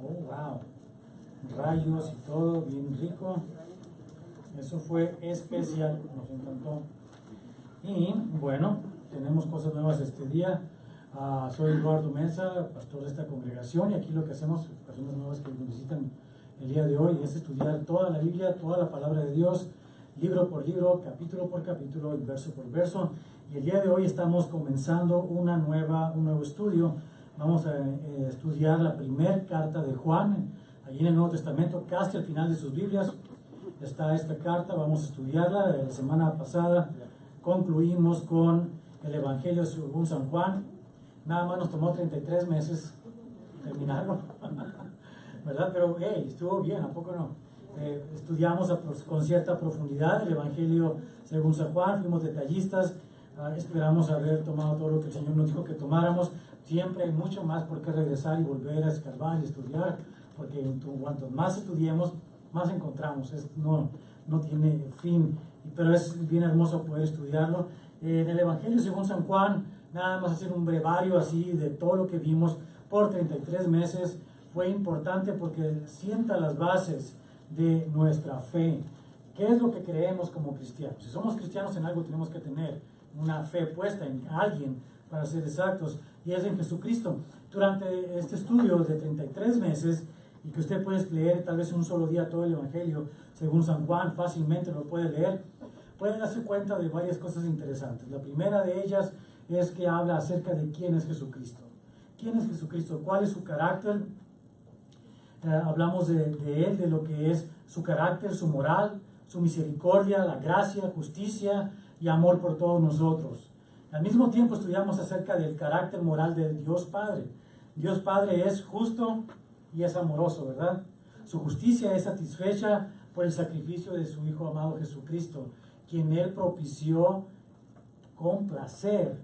Oh, wow. Rayos y todo, bien rico. Eso fue especial, nos encantó. Y bueno, tenemos cosas nuevas este día. Soy Eduardo Mesa, pastor de esta congregación, y aquí lo que hacemos, personas nuevas que nos visitan el día de hoy, es estudiar toda la Biblia, toda la palabra de Dios, libro por libro, capítulo por capítulo y verso por verso. Y el día de hoy estamos comenzando un nuevo estudio. Vamos a estudiar la primera carta de Juan, allí en el Nuevo Testamento, casi al final de sus Biblias está esta carta. Vamos a estudiarla. La semana pasada concluimos con el Evangelio según San Juan. Nada más nos tomó 33 meses terminarlo, ¿verdad? Pero hey, estuvo bien, ¿a poco no? Estudiamos con cierta profundidad el Evangelio según San Juan, fuimos detallistas, esperamos haber tomado todo lo que el Señor nos dijo que tomáramos. Siempre hay mucho más por qué regresar y volver a escarbar y estudiar, porque cuanto más estudiemos, más encontramos. No tiene fin, pero es bien hermoso poder estudiarlo. En el Evangelio según San Juan, nada más hacer un brevario así de todo lo que vimos por 33 meses. Fue importante porque sienta las bases de nuestra fe. ¿Qué es lo que creemos como cristianos? Si somos cristianos en algo, tenemos que tener una fe puesta en alguien, para ser exactos, y es en Jesucristo. Durante este estudio de 33 meses, y que usted puede leer tal vez en un solo día todo el Evangelio según San Juan, fácilmente lo puede leer, puede darse cuenta de varias cosas interesantes. La primera de ellas es que habla acerca de quién es Jesucristo. ¿Quién es Jesucristo? ¿Cuál es su carácter? Hablamos de él, de lo que es su carácter, su moral, su misericordia, la gracia, justicia y amor por todos nosotros. Al mismo tiempo estudiamos acerca del carácter moral de Dios Padre. Dios Padre es justo y es amoroso, ¿verdad? Su justicia es satisfecha por el sacrificio de su Hijo amado Jesucristo, quien Él propició con placer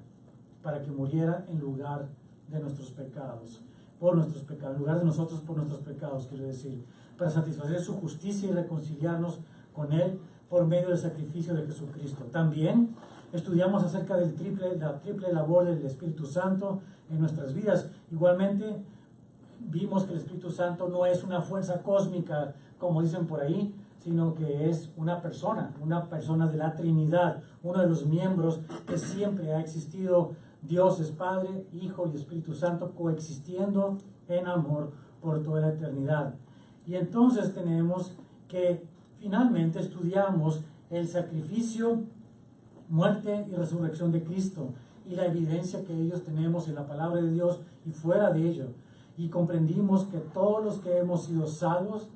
para que muriera en lugar de nuestros pecados, por nuestros pecados, en lugar de nosotros por nuestros pecados, quiero decir, para satisfacer su justicia y reconciliarnos con Él por medio del sacrificio de Jesucristo. También estudiamos acerca de la triple labor del Espíritu Santo en nuestras vidas. Igualmente, vimos que el Espíritu Santo no es una fuerza cósmica, como dicen por ahí, sino que es una persona de la Trinidad, uno de los miembros que siempre ha existido. Dios es Padre, Hijo y Espíritu Santo coexistiendo en amor por toda la eternidad. Y entonces tenemos que finalmente estudiamos el sacrificio, muerte y resurrección de Cristo y la evidencia que ellos tenemos en la palabra de Dios y fuera de ello. Y comprendimos que todos los que hemos sido salvos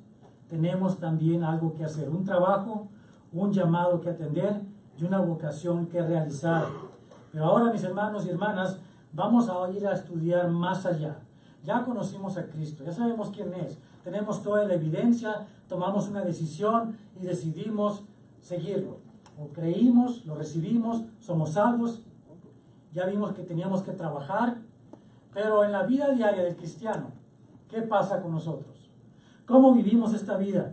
tenemos también algo que hacer, un trabajo, un llamado que atender y una vocación que realizar. Pero ahora, mis hermanos y hermanas, vamos a ir a estudiar más allá. Ya conocimos a Cristo, ya sabemos quién es, tenemos toda la evidencia, tomamos una decisión y decidimos seguirlo. O creímos, lo recibimos, somos salvos, ya vimos que teníamos que trabajar, pero en la vida diaria del cristiano, ¿qué pasa con nosotros? ¿Cómo vivimos esta vida?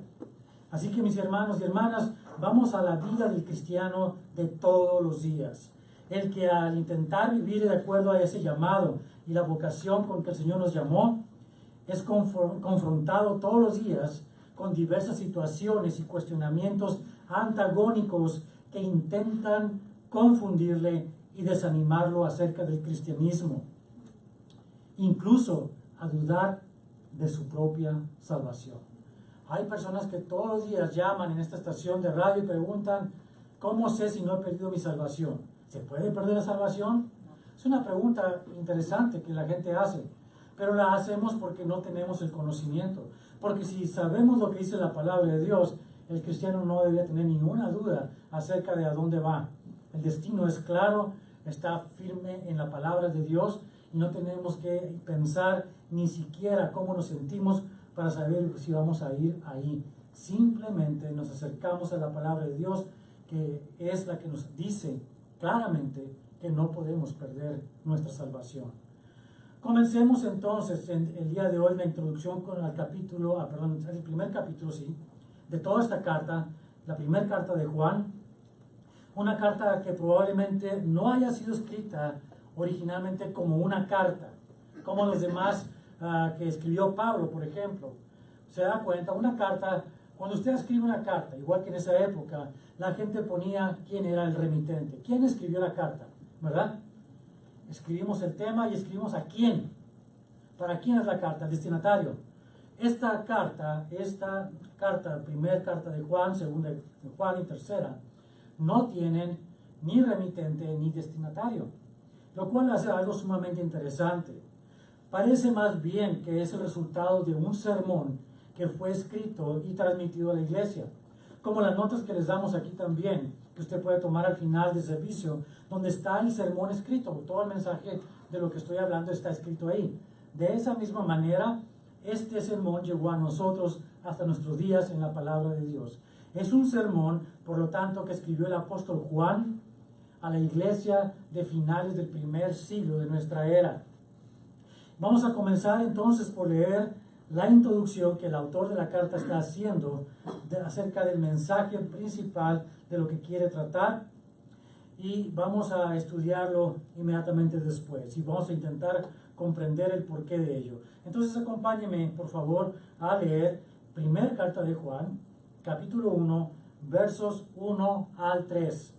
Así que, mis hermanos y hermanas, vamos a la vida del cristiano de todos los días. El que al intentar vivir de acuerdo a ese llamado y la vocación con que el Señor nos llamó, es confrontado todos los días con diversas situaciones y cuestionamientos antagónicos que intentan confundirle y desanimarlo acerca del cristianismo, incluso a dudar de su propia salvación. Hay personas que todos los días llaman en esta estación de radio y preguntan: ¿cómo sé si no he perdido mi salvación? ¿Se puede perder la salvación? Es una pregunta interesante que la gente hace, pero la hacemos porque no tenemos el conocimiento. Porque si sabemos lo que dice la palabra de Dios, el cristiano no debería tener ninguna duda acerca de a dónde va. El destino es claro, está firme en la palabra de Dios, y no tenemos que pensar ni siquiera cómo nos sentimos para saber si vamos a ir ahí. Simplemente nos acercamos a la palabra de Dios, que es la que nos dice claramente que no podemos perder nuestra salvación. Comencemos entonces el día de hoy la introducción con el primer capítulo, de toda esta carta, la primera carta de Juan, una carta que probablemente no haya sido escrita originalmente como una carta, como los demás que escribió Pablo, por ejemplo. Se da cuenta, una carta, cuando usted escribe una carta, igual que en esa época, la gente ponía quién era el remitente, quién escribió la carta, ¿verdad? Escribimos el tema y escribimos a quién. ¿Para quién es la carta? El destinatario. Esta carta, primera carta de Juan, segunda de Juan y tercera, no tienen ni remitente ni destinatario, lo cual hace algo sumamente interesante. Parece más bien que es el resultado de un sermón que fue escrito y transmitido a la iglesia, como las notas que les damos aquí también, que usted puede tomar al final del servicio, donde está el sermón escrito, todo el mensaje de lo que estoy hablando está escrito ahí. De esa misma manera, este sermón llegó a nosotros hasta nuestros días en la palabra de Dios. Es un sermón, por lo tanto, que escribió el apóstol Juan a la iglesia de finales del primer siglo de nuestra era. Vamos a comenzar entonces por leer la introducción que el autor de la carta está haciendo acerca del mensaje principal de lo que quiere tratar, y vamos a estudiarlo inmediatamente después y vamos a intentar comprender el porqué de ello. Entonces acompáñeme por favor a leer primera carta de Juan, capítulo 1, versos 1 al 3.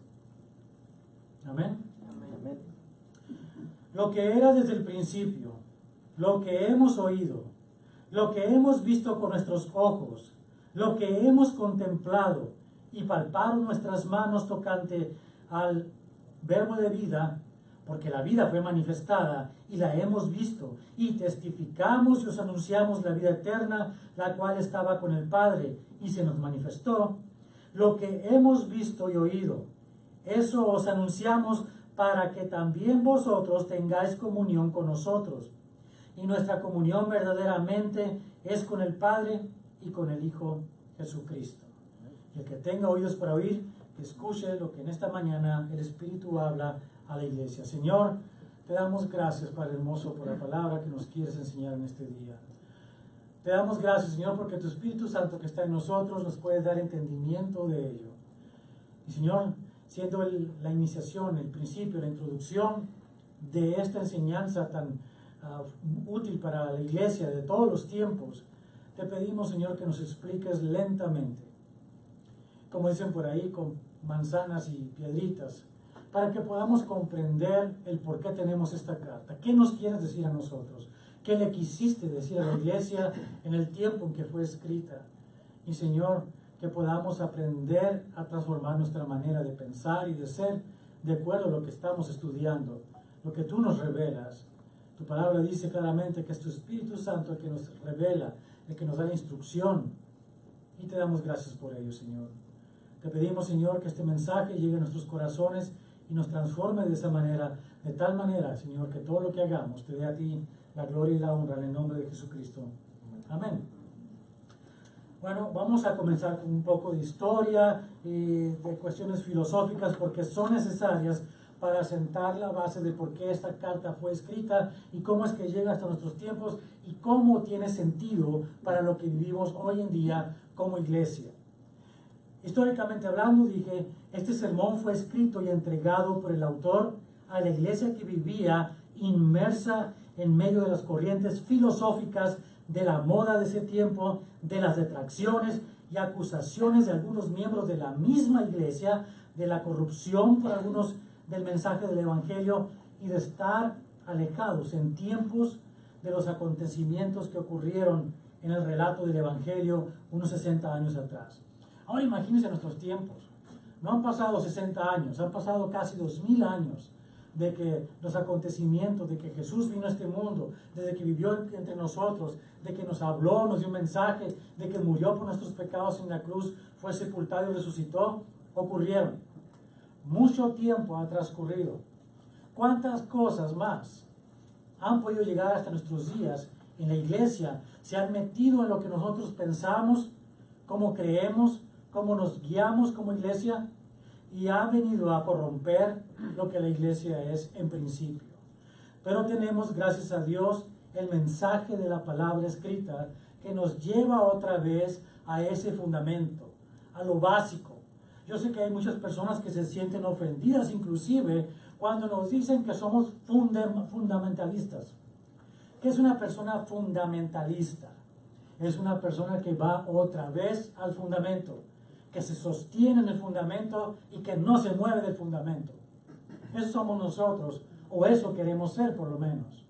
Amén. Amén. Lo que era desde el principio, lo que hemos oído, lo que hemos visto con nuestros ojos, lo que hemos contemplado y palparon nuestras manos tocante al verbo de vida, porque la vida fue manifestada y la hemos visto, y testificamos y os anunciamos la vida eterna, la cual estaba con el Padre y se nos manifestó. Lo que hemos visto y oído, eso os anunciamos para que también vosotros tengáis comunión con nosotros. Y nuestra comunión verdaderamente es con el Padre y con el Hijo Jesucristo. Y el que tenga oídos para oír, que escuche lo que en esta mañana el Espíritu habla a la iglesia. Señor, te damos gracias, Padre hermoso, por la palabra que nos quieres enseñar en este día. Te damos gracias, Señor, porque tu Espíritu Santo que está en nosotros nos puede dar entendimiento de ello. Y Señor, siendo la iniciación, el principio, la introducción de esta enseñanza tan útil para la iglesia de todos los tiempos, te pedimos, Señor, que nos expliques lentamente, como dicen por ahí, con manzanas y piedritas, para que podamos comprender el por qué tenemos esta carta. ¿Qué nos quieres decir a nosotros? ¿Qué le quisiste decir a la iglesia en el tiempo en que fue escrita? Y Señor, que podamos aprender a transformar nuestra manera de pensar y de ser de acuerdo a lo que estamos estudiando, lo que tú nos revelas. Tu palabra dice claramente que es tu Espíritu Santo el que nos revela, el que nos da la instrucción, y te damos gracias por ello, Señor. Te pedimos, Señor, que este mensaje llegue a nuestros corazones y nos transforme de esa manera, de tal manera, Señor, que todo lo que hagamos te dé a ti la gloria y la honra en el nombre de Jesucristo. Amén. Bueno, vamos a comenzar con un poco de historia y de cuestiones filosóficas porque son necesarias para sentar la base de por qué esta carta fue escrita y cómo es que llega hasta nuestros tiempos y cómo tiene sentido para lo que vivimos hoy en día como iglesia. Históricamente hablando, dije, este sermón fue escrito y entregado por el autor a la iglesia que vivía inmersa en medio de las corrientes filosóficas de la moda de ese tiempo, de las detracciones y acusaciones de algunos miembros de la misma iglesia, de la corrupción por algunos del mensaje del Evangelio y de estar alejados en tiempos de los acontecimientos que ocurrieron en el relato del Evangelio unos 60 años atrás. Ahora imagínense nuestros tiempos. No han pasado 60 años, han pasado casi 2000 años de que los acontecimientos, de que Jesús vino a este mundo, desde que vivió entre nosotros, de que nos habló, nos dio un mensaje, de que murió por nuestros pecados en la cruz, fue sepultado y resucitó, ocurrieron. Mucho tiempo ha transcurrido. ¿Cuántas cosas más han podido llegar hasta nuestros días en la iglesia? Se han metido en lo que nosotros pensamos, cómo creemos, cómo nos guiamos como iglesia, y ha venido a corromper lo que la iglesia es en principio. Pero tenemos, gracias a Dios, el mensaje de la palabra escrita que nos lleva otra vez a ese fundamento, a lo básico. Yo sé que hay muchas personas que se sienten ofendidas inclusive cuando nos dicen que somos fundamentalistas, ¿Qué es una persona fundamentalista? Es una persona que va otra vez al fundamento, que se sostiene en el fundamento y que no se mueve del fundamento. Eso somos nosotros, o eso queremos ser por lo menos.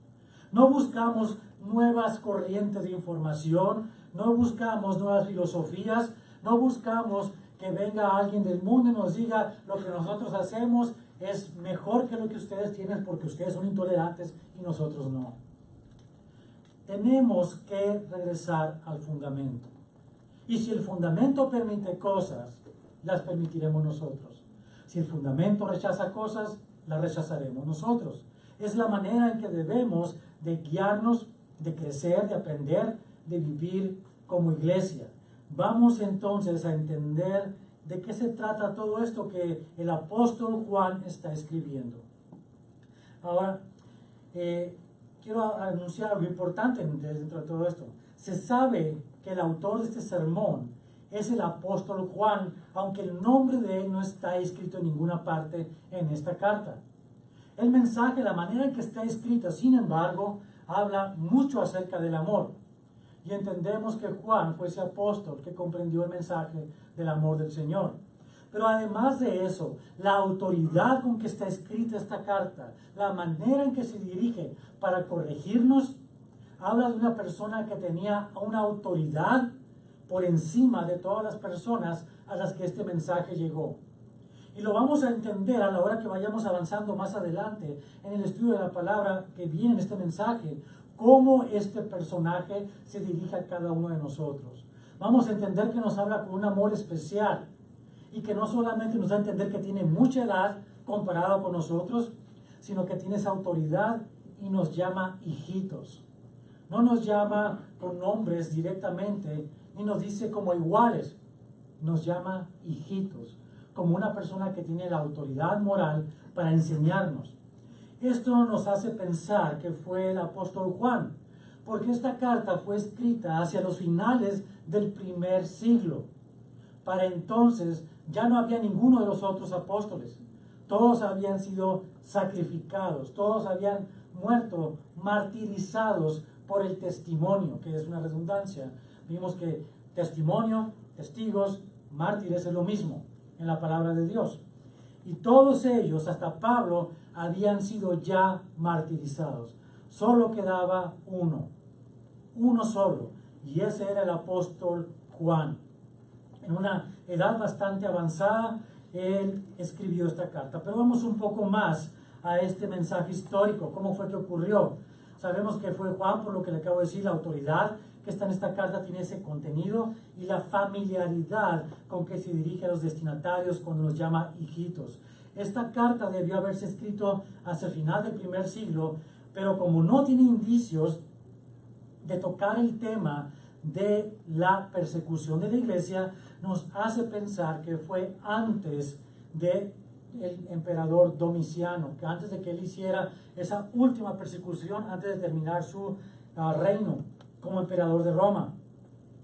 No buscamos nuevas corrientes de información, no buscamos nuevas filosofías, no buscamos que venga alguien del mundo y nos diga lo que nosotros hacemos es mejor que lo que ustedes tienen porque ustedes son intolerantes y nosotros no. Tenemos que regresar al fundamento. Y si el fundamento permite cosas, las permitiremos nosotros. Si el fundamento rechaza cosas, las rechazaremos nosotros. Es la manera en que debemos de guiarnos, de crecer, de aprender, de vivir como iglesia. Vamos entonces a entender de qué se trata todo esto que el apóstol Juan está escribiendo. Ahora, quiero anunciar algo importante dentro de todo esto. Se sabe que el autor de este sermón es el apóstol Juan, aunque el nombre de él no está escrito en ninguna parte en esta carta. El mensaje, la manera en que está escrito, sin embargo, habla mucho acerca del amor. Y entendemos que Juan fue ese apóstol que comprendió el mensaje del amor del Señor. Pero además de eso, la autoridad con que está escrita esta carta, la manera en que se dirige para corregirnos, habla de una persona que tenía una autoridad por encima de todas las personas a las que este mensaje llegó. Y lo vamos a entender a la hora que vayamos avanzando más adelante en el estudio de la palabra que viene en este mensaje, cómo este personaje se dirige a cada uno de nosotros. Vamos a entender que nos habla con un amor especial y que no solamente nos da a entender que tiene mucha edad comparado con nosotros, sino que tiene esa autoridad y nos llama hijitos. No nos llama con nombres directamente, ni nos dice como iguales, nos llama hijitos, como una persona que tiene la autoridad moral para enseñarnos. Esto nos hace pensar que fue el apóstol Juan, porque esta carta fue escrita hacia los finales del primer siglo. Para entonces ya no había ninguno de los otros apóstoles. Todos habían sido sacrificados, todos habían muerto, martirizados por el testimonio, que es una redundancia. Vimos que testimonio, testigos, mártires es lo mismo en la palabra de Dios. Y todos ellos, hasta Pablo, habían sido ya martirizados. Solo quedaba uno solo, y ese era el apóstol Juan. En una edad bastante avanzada, él escribió esta carta. Pero vamos un poco más a este mensaje histórico. ¿Cómo fue que ocurrió? Sabemos que fue Juan, por lo que le acabo de decir, la autoridad que está en esta carta tiene ese contenido y la familiaridad con que se dirige a los destinatarios cuando los llama hijitos. Esta carta debió haberse escrito hacia el final del primer siglo, pero como no tiene indicios de tocar el tema de la persecución de la iglesia, nos hace pensar que fue antes del emperador Domiciano, que antes de que él hiciera esa última persecución, antes de terminar su reino como emperador de Roma.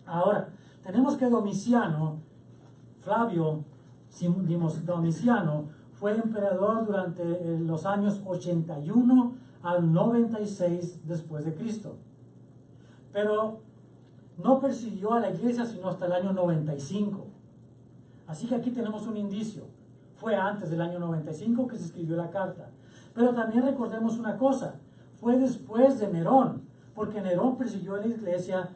Ahora, tenemos que Domiciano, Domiciano, fue emperador durante los años 81 al 96 después de Cristo. Pero no persiguió a la iglesia sino hasta el año 95. Así que aquí tenemos un indicio. Fue antes del año 95 que se escribió la carta. Pero también recordemos una cosa. Fue después de Nerón, porque Nerón persiguió a la iglesia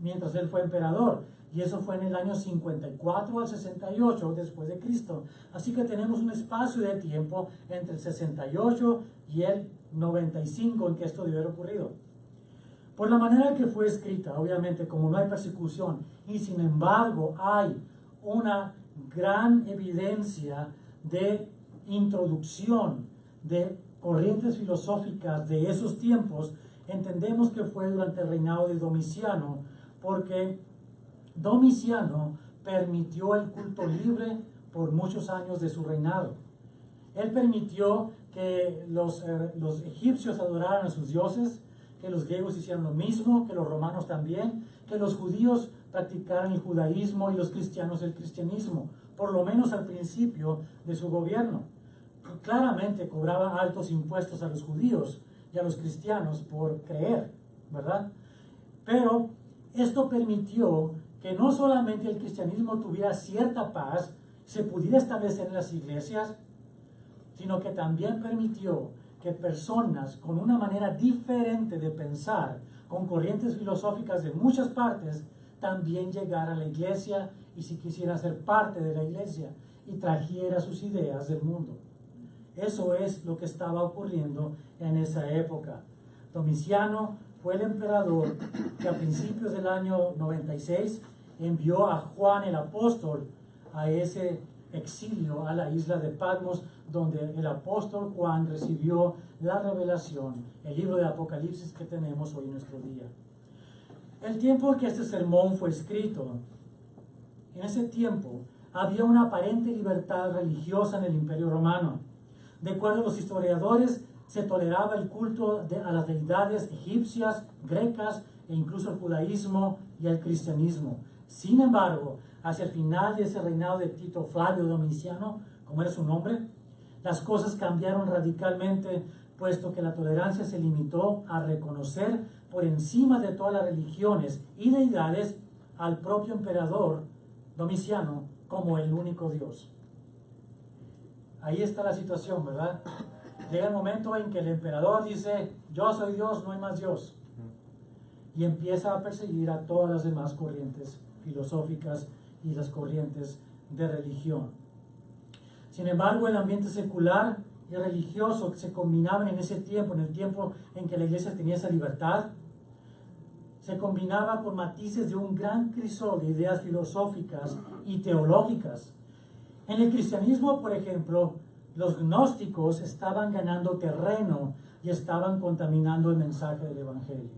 mientras él fue emperador. Y eso fue en el año 54 al 68 después de Cristo. Así que tenemos un espacio de tiempo entre el 68 y el 95 en que esto debe haber ocurrido. Por la manera que fue escrita, obviamente, como no hay persecución, y sin embargo hay una gran evidencia de introducción de corrientes filosóficas de esos tiempos, entendemos que fue durante el reinado de Domiciano, porque Domiciano permitió el culto libre por muchos años de su reinado. Él permitió que los egipcios adoraran a sus dioses, que los griegos hicieran lo mismo, que los romanos también, que los judíos practicaran el judaísmo y los cristianos el cristianismo, por lo menos al principio de su gobierno. Claramente cobraba altos impuestos a los judíos y a los cristianos por creer. ¿verdad? Pero esto permitió que no solamente el cristianismo tuviera cierta paz, se pudiera establecer en las iglesias, sino que también permitió que personas con una manera diferente de pensar, con corrientes filosóficas de muchas partes, también llegara a la iglesia y si quisiera ser parte de la iglesia y trajera sus ideas del mundo. Eso es lo que estaba ocurriendo en esa época. Domiciano fue el emperador que a principios del año 96 envió a Juan el apóstol a ese exilio a la isla de Patmos, donde el apóstol Juan recibió la revelación, el libro de Apocalipsis que tenemos hoy en nuestro día. El tiempo en que este sermón fue escrito, en ese tiempo había una aparente libertad religiosa en el Imperio Romano. De acuerdo a los historiadores, se toleraba el culto a las deidades egipcias, grecas e incluso el judaísmo y el cristianismo. Sin embargo, hacia el final de ese reinado de Tito Flavio Domiciano, como era su nombre, las cosas cambiaron radicalmente, puesto que la tolerancia se limitó a reconocer por encima de todas las religiones y deidades al propio emperador Domiciano como el único Dios. Ahí está la situación, ¿verdad? Llega el momento en que el emperador dice, yo soy Dios, no hay más Dios. Y empieza a perseguir a todas las demás corrientes filosóficas y las corrientes de religión. Sin embargo, el ambiente secular y religioso que se combinaban en ese tiempo, en el tiempo en que la iglesia tenía esa libertad, se combinaba con matices de un gran crisol de ideas filosóficas y teológicas. En el cristianismo, por ejemplo, los gnósticos estaban ganando terreno y estaban contaminando el mensaje del evangelio.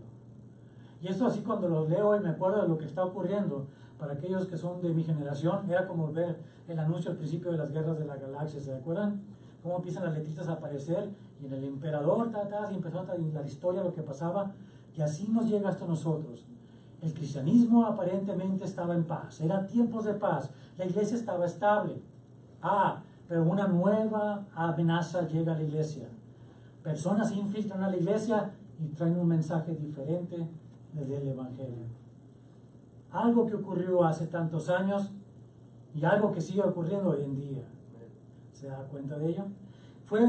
Y esto así cuando lo leo y me acuerdo de lo que está ocurriendo, para aquellos que son de mi generación, era como ver el anuncio al principio de las guerras de la galaxia, ¿se acuerdan? Cómo empiezan las letritas a aparecer, y en el emperador, y empezó la historia, lo que pasaba, y así nos llega hasta nosotros. El cristianismo aparentemente estaba en paz, eran tiempos de paz, la iglesia estaba estable. Pero una nueva amenaza llega a la iglesia. Personas se infiltran a la iglesia y traen un mensaje diferente desde el evangelio. Algo que ocurrió hace tantos años y algo que sigue ocurriendo hoy en día. ¿Se da cuenta de ello? Fue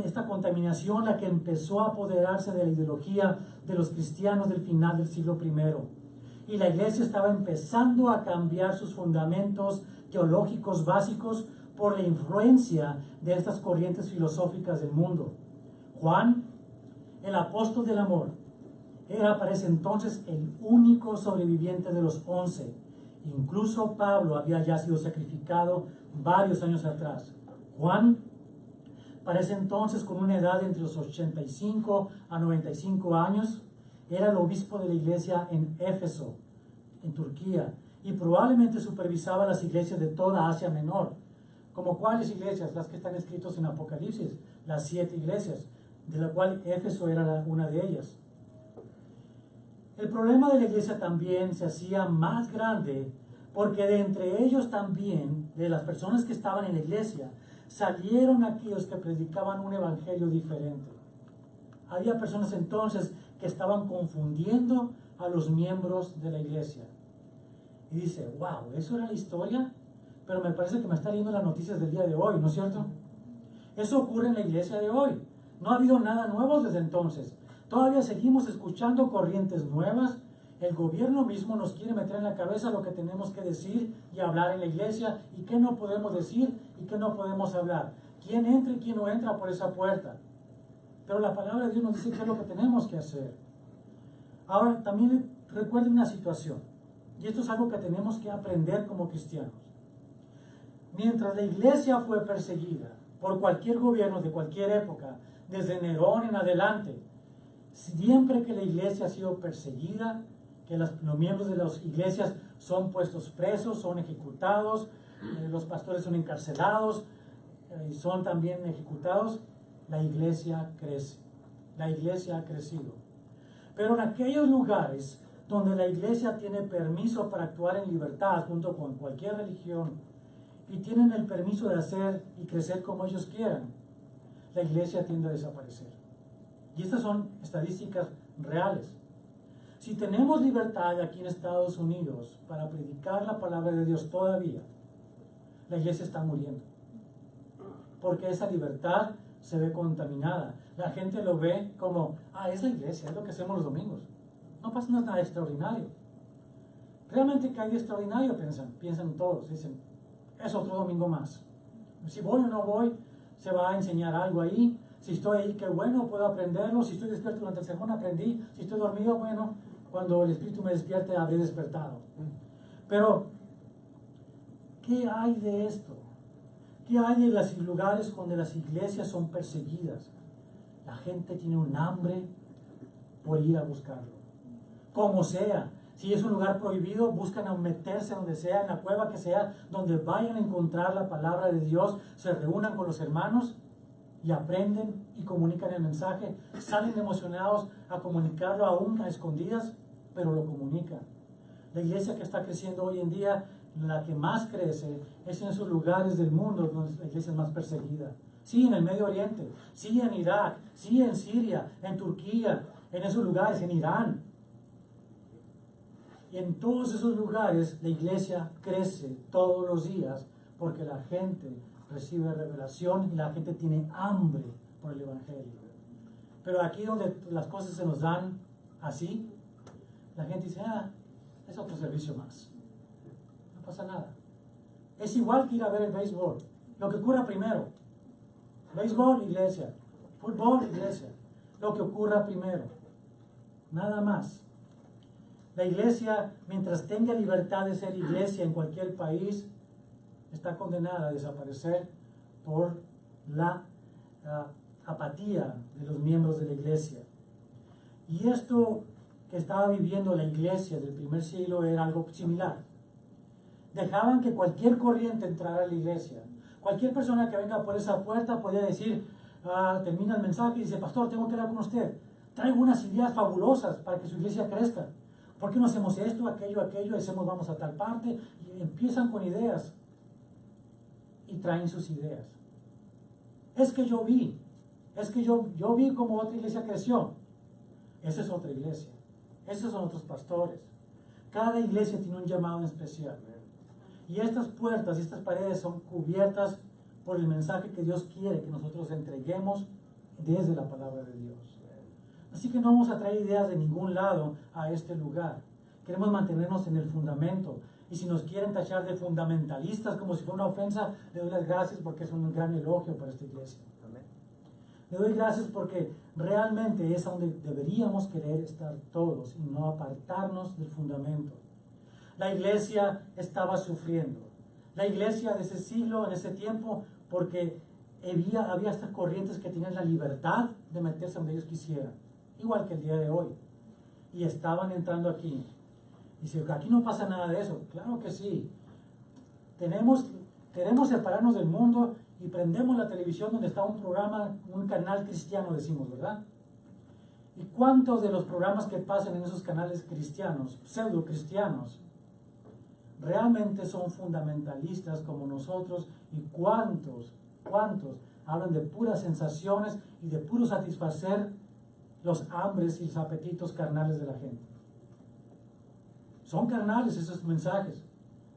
esta contaminación la que empezó a apoderarse de la ideología de los cristianos del final del siglo I. Y la iglesia estaba empezando a cambiar sus fundamentos teológicos básicos por la influencia de estas corrientes filosóficas del mundo. Juan, el apóstol del amor, era para ese entonces el único sobreviviente de los 11. Incluso Pablo había ya sido sacrificado varios años atrás. Juan, para ese entonces con una edad entre los 85 a 95 años, era el obispo de la iglesia en Éfeso, en Turquía, y probablemente supervisaba las iglesias de toda Asia Menor. ¿Como cuáles iglesias? Las que están escritas en Apocalipsis, las 7 iglesias, de la cual Éfeso era una de ellas. El problema de la iglesia también se hacía más grande porque de entre ellos también, de las personas que estaban en la iglesia, salieron aquellos que predicaban un evangelio diferente. Había personas entonces que estaban confundiendo a los miembros de la iglesia. Y dice, wow, ¿eso era la historia? Pero me parece que me está leyendo las noticias del día de hoy, ¿no es cierto? Eso ocurre en la iglesia de hoy. No ha habido nada nuevo desde entonces. Todavía seguimos escuchando corrientes nuevas. El gobierno mismo nos quiere meter en la cabeza lo que tenemos que decir y hablar en la iglesia y qué no podemos decir y qué no podemos hablar. ¿Quién entra y quién no entra por esa puerta? Pero la palabra de Dios nos dice qué es lo que tenemos que hacer. Ahora, también recuerden una situación. Y esto es algo que tenemos que aprender como cristianos. Mientras la iglesia fue perseguida por cualquier gobierno de cualquier época, desde Nerón en adelante, siempre que la iglesia ha sido perseguida, que los miembros de las iglesias son puestos presos, son ejecutados, los pastores son encarcelados y son también ejecutados, la iglesia crece. La iglesia ha crecido. Pero en aquellos lugares donde la iglesia tiene permiso para actuar en libertad junto con cualquier religión y tienen el permiso de hacer y crecer como ellos quieran, la iglesia tiende a desaparecer. Y estas son estadísticas reales. Si tenemos libertad aquí en Estados Unidos para predicar la palabra de Dios todavía, la iglesia está muriendo. Porque esa libertad se ve contaminada. La gente lo ve como, es la iglesia, es lo que hacemos los domingos. No pasa nada extraordinario. Realmente que hay de extraordinario, piensan todos. Dicen, es otro domingo más. Si voy o no voy, se va a enseñar algo ahí. Si estoy ahí, qué bueno, puedo aprenderlo. Si estoy despierto durante el sermón, aprendí. Si estoy dormido, bueno, cuando el Espíritu me despierte, habré despertado. Pero, ¿qué hay de esto? ¿Qué hay de los lugares donde las iglesias son perseguidas? La gente tiene un hambre por ir a buscarlo. Como sea. Si es un lugar prohibido, buscan meterse donde sea, en la cueva que sea, donde vayan a encontrar la palabra de Dios, se reúnan con los hermanos y aprenden y comunican el mensaje. Salen emocionados a comunicarlo aún a escondidas, pero lo comunican. La iglesia que está creciendo hoy en día, la que más crece, es en esos lugares del mundo donde la iglesia es más perseguida. Sí, en el Medio Oriente, sí, en Irak, sí, en Siria, en Turquía, en esos lugares, en Irán. Y en todos esos lugares la iglesia crece todos los días porque la gente recibe revelación y la gente tiene hambre por el Evangelio. Pero aquí donde las cosas se nos dan así, la gente dice, es otro servicio más. No pasa nada. Es igual que ir a ver el béisbol. Lo que ocurra primero. Béisbol, iglesia. Fútbol, iglesia. Lo que ocurra primero. Nada más. La iglesia, mientras tenga libertad de ser iglesia en cualquier país, está condenada a desaparecer por la apatía de los miembros de la iglesia. Y esto que estaba viviendo la iglesia del primer siglo era algo similar. Dejaban que cualquier corriente entrara a la iglesia. Cualquier persona que venga por esa puerta podía decir, termina el mensaje y dice, pastor, tengo que hablar con usted. Traigo unas ideas fabulosas para que su iglesia crezca. ¿Por qué no hacemos esto, aquello, hacemos, vamos a tal parte? Y empiezan con ideas y traen sus ideas. Es que yo vi cómo otra iglesia creció. Esa es otra iglesia. Esos son otros pastores. Cada iglesia tiene un llamado en especial. Y estas puertas y estas paredes son cubiertas por el mensaje que Dios quiere que nosotros entreguemos desde la palabra de Dios. Así que no vamos a traer ideas de ningún lado a este lugar. Queremos mantenernos en el fundamento. Y si nos quieren tachar de fundamentalistas como si fuera una ofensa, le doy las gracias porque es un gran elogio para esta iglesia. Amén. Le doy gracias porque realmente es donde deberíamos querer estar todos y no apartarnos del fundamento. La iglesia estaba sufriendo. La iglesia de ese siglo, en ese tiempo, porque había estas corrientes que tenían la libertad de meterse donde ellos quisieran. Igual que el día de hoy. Y estaban entrando aquí. Dice, aquí no pasa nada de eso. Claro que sí. Queremos separarnos del mundo y prendemos la televisión donde está un programa, un canal cristiano, decimos, ¿verdad? ¿Y cuántos de los programas que pasan en esos canales cristianos, pseudo cristianos, realmente son fundamentalistas como nosotros? ¿Y cuántos hablan de puras sensaciones y de puro satisfacer los hambres y los apetitos carnales de la gente? Son carnales esos mensajes.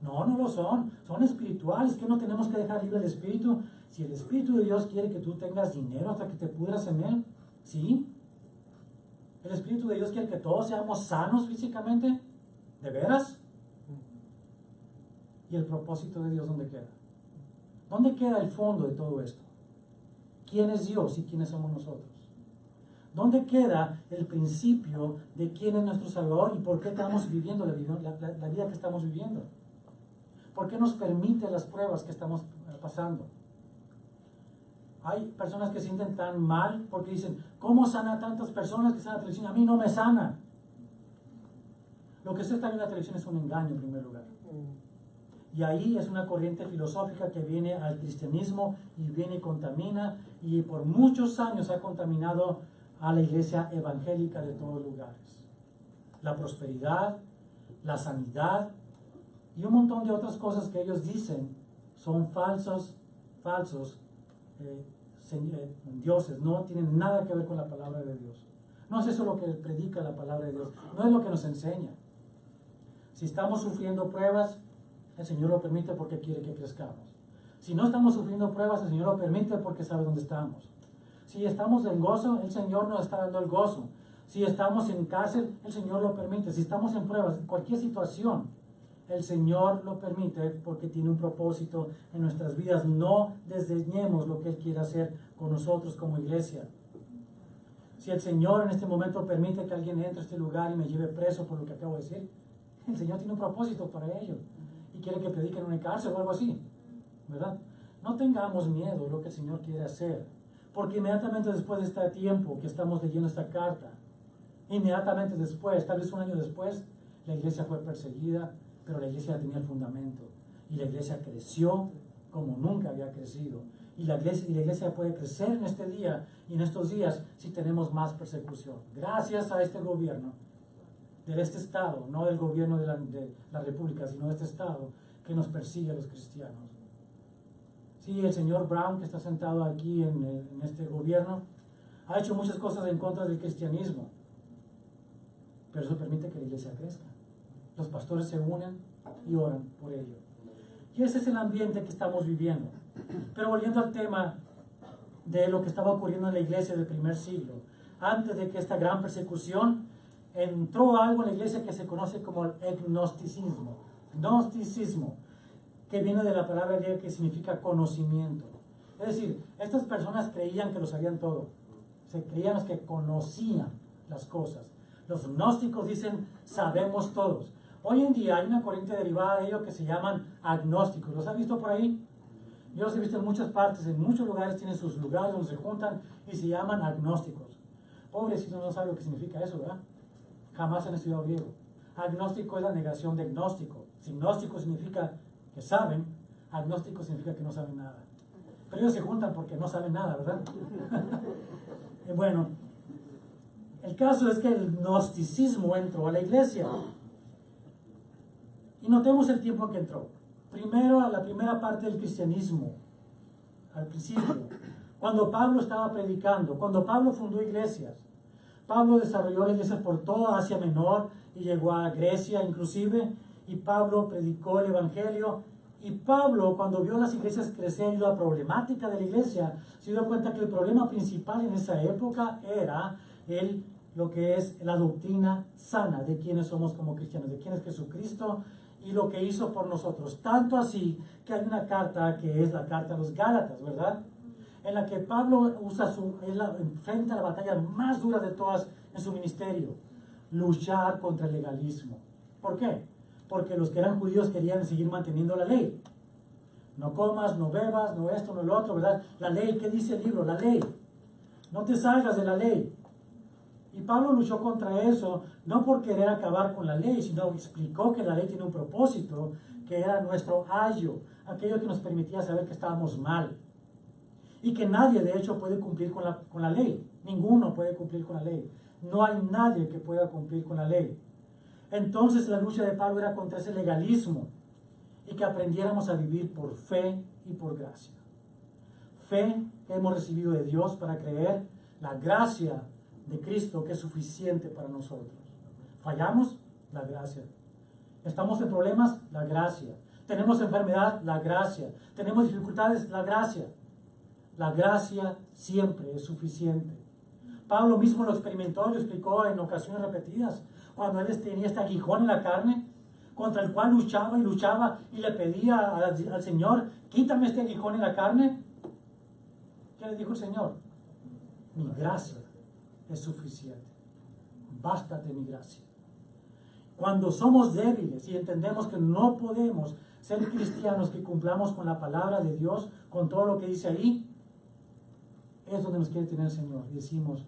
No lo son. Son espirituales. Que no tenemos que dejar libre el espíritu. Si el Espíritu de Dios quiere que tú tengas dinero hasta que te pudras en él, ¿sí? El Espíritu de Dios quiere que todos seamos sanos físicamente. ¿De veras? ¿Y el propósito de Dios dónde queda? ¿Dónde queda el fondo de todo esto? ¿Quién es Dios y quiénes somos nosotros? ¿Dónde queda el principio de quién es nuestro Salvador y por qué estamos viviendo la vida que estamos viviendo? ¿Por qué nos permite las pruebas que estamos pasando? Hay personas que se sienten tan mal porque dicen, ¿cómo sana a tantas personas que están en la televisión? A mí no me sana. Lo que usted está viendo en la televisión es un engaño en primer lugar. Y ahí es una corriente filosófica que viene al cristianismo y viene y contamina, y por muchos años ha contaminado a la iglesia evangélica de todos lugares. La prosperidad, la sanidad y un montón de otras cosas que ellos dicen son falsos dioses, no tienen nada que ver con la palabra de Dios. No es eso lo que predica la palabra de Dios, no es lo que nos enseña. Si estamos sufriendo pruebas, el Señor lo permite porque quiere que crezcamos. Si no estamos sufriendo pruebas, el Señor lo permite porque sabe dónde estamos. Si estamos en gozo, el Señor nos está dando el gozo. Si estamos en cárcel, el Señor lo permite. Si estamos en pruebas, en cualquier situación, el Señor lo permite porque tiene un propósito en nuestras vidas. No desdeñemos lo que Él quiere hacer con nosotros como iglesia. Si el Señor en este momento permite que alguien entre a este lugar y me lleve preso por lo que acabo de decir, el Señor tiene un propósito para ello y quiere que predique en una cárcel o algo así, ¿verdad? No tengamos miedo de lo que el Señor quiere hacer, porque inmediatamente después de este tiempo que estamos leyendo esta carta, inmediatamente después, tal vez un año después, la iglesia fue perseguida, pero la iglesia tenía el fundamento y la iglesia creció como nunca había crecido. Y la iglesia puede crecer en este día y en estos días si tenemos más persecución. Gracias a este gobierno, de este estado, no del gobierno de la república, sino de este estado que nos persigue a los cristianos. Sí, el señor Brown, que está sentado aquí en este gobierno, ha hecho muchas cosas en contra del cristianismo, pero eso permite que la iglesia crezca. Los pastores se unen y oran por ello. Y ese es el ambiente que estamos viviendo. Pero volviendo al tema de lo que estaba ocurriendo en la iglesia del primer siglo, antes de que esta gran persecución, entró algo en la iglesia que se conoce como el gnosticismo. Gnosticismo, que viene de la palabra griega que significa conocimiento. Es decir, estas personas creían que lo sabían todo. Se creían que conocían las cosas. Los gnósticos dicen, sabemos todos. Hoy en día hay una corriente derivada de ello que se llaman agnósticos. ¿Los has visto por ahí? Yo los he visto en muchas partes, en muchos lugares tienen sus lugares donde se juntan y se llaman agnósticos. Pobrecitos, no saben lo que significa eso, ¿verdad? Jamás han estudiado griego. Agnóstico es la negación de gnóstico. Si gnóstico significa que saben, agnóstico significa que no saben nada. Pero ellos se juntan porque no saben nada, ¿verdad? Bueno, el caso es que el gnosticismo entró a la iglesia. Y notemos el tiempo que entró. Primero, a la primera parte del cristianismo, al principio, cuando Pablo estaba predicando, cuando Pablo fundó iglesias. Pablo desarrolló la iglesia por toda Asia Menor y llegó a Grecia inclusive, y Pablo predicó el evangelio. Y Pablo, cuando vio las iglesias crecer y la problemática de la iglesia, se dio cuenta que el problema principal en esa época era lo que es la doctrina sana de quiénes somos como cristianos, de quién es Jesucristo y lo que hizo por nosotros. Tanto así que hay una carta que es la carta a los Gálatas, ¿verdad? En la que Pablo enfrenta la batalla más dura de todas en su ministerio: luchar contra el legalismo. ¿Por qué? Porque los que eran judíos querían seguir manteniendo la ley. No comas, no bebas, no esto, no lo otro, ¿verdad? La ley, ¿qué dice el libro? La ley. No te salgas de la ley. Y Pablo luchó contra eso, no por querer acabar con la ley, sino explicó que la ley tiene un propósito, que era nuestro ayo, aquello que nos permitía saber que estábamos mal. Y que nadie, de hecho, puede cumplir con la ley. Ninguno puede cumplir con la ley. No hay nadie que pueda cumplir con la ley. Entonces la lucha de Pablo era contra ese legalismo y que aprendiéramos a vivir por fe y por gracia. Fe que hemos recibido de Dios para creer, la gracia de Cristo que es suficiente para nosotros. ¿Fallamos? La gracia. ¿Estamos en problemas? La gracia. ¿Tenemos enfermedad? La gracia. ¿Tenemos dificultades? La gracia. La gracia siempre es suficiente. Pablo mismo lo experimentó, lo explicó en ocasiones repetidas, cuando él tenía este aguijón en la carne, contra el cual luchaba y luchaba y le pedía al Señor, quítame este aguijón en la carne. ¿Qué le dijo el Señor? Mi gracia es suficiente. Bástate mi gracia. Cuando somos débiles y entendemos que no podemos ser cristianos que cumplamos con la palabra de Dios, con todo lo que dice ahí, es donde nos quiere tener el Señor. Y decimos,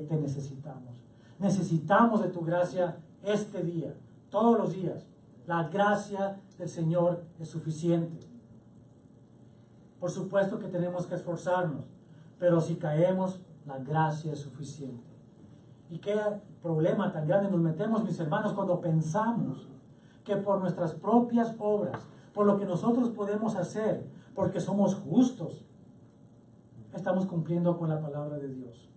te necesitamos. Necesitamos de tu gracia este día, todos los días. La gracia del Señor es suficiente. Por supuesto que tenemos que esforzarnos, pero si caemos, la gracia es suficiente. ¿Y qué problema tan grande nos metemos, mis hermanos, cuando pensamos que por nuestras propias obras, por lo que nosotros podemos hacer, porque somos justos, estamos cumpliendo con la palabra de Dios?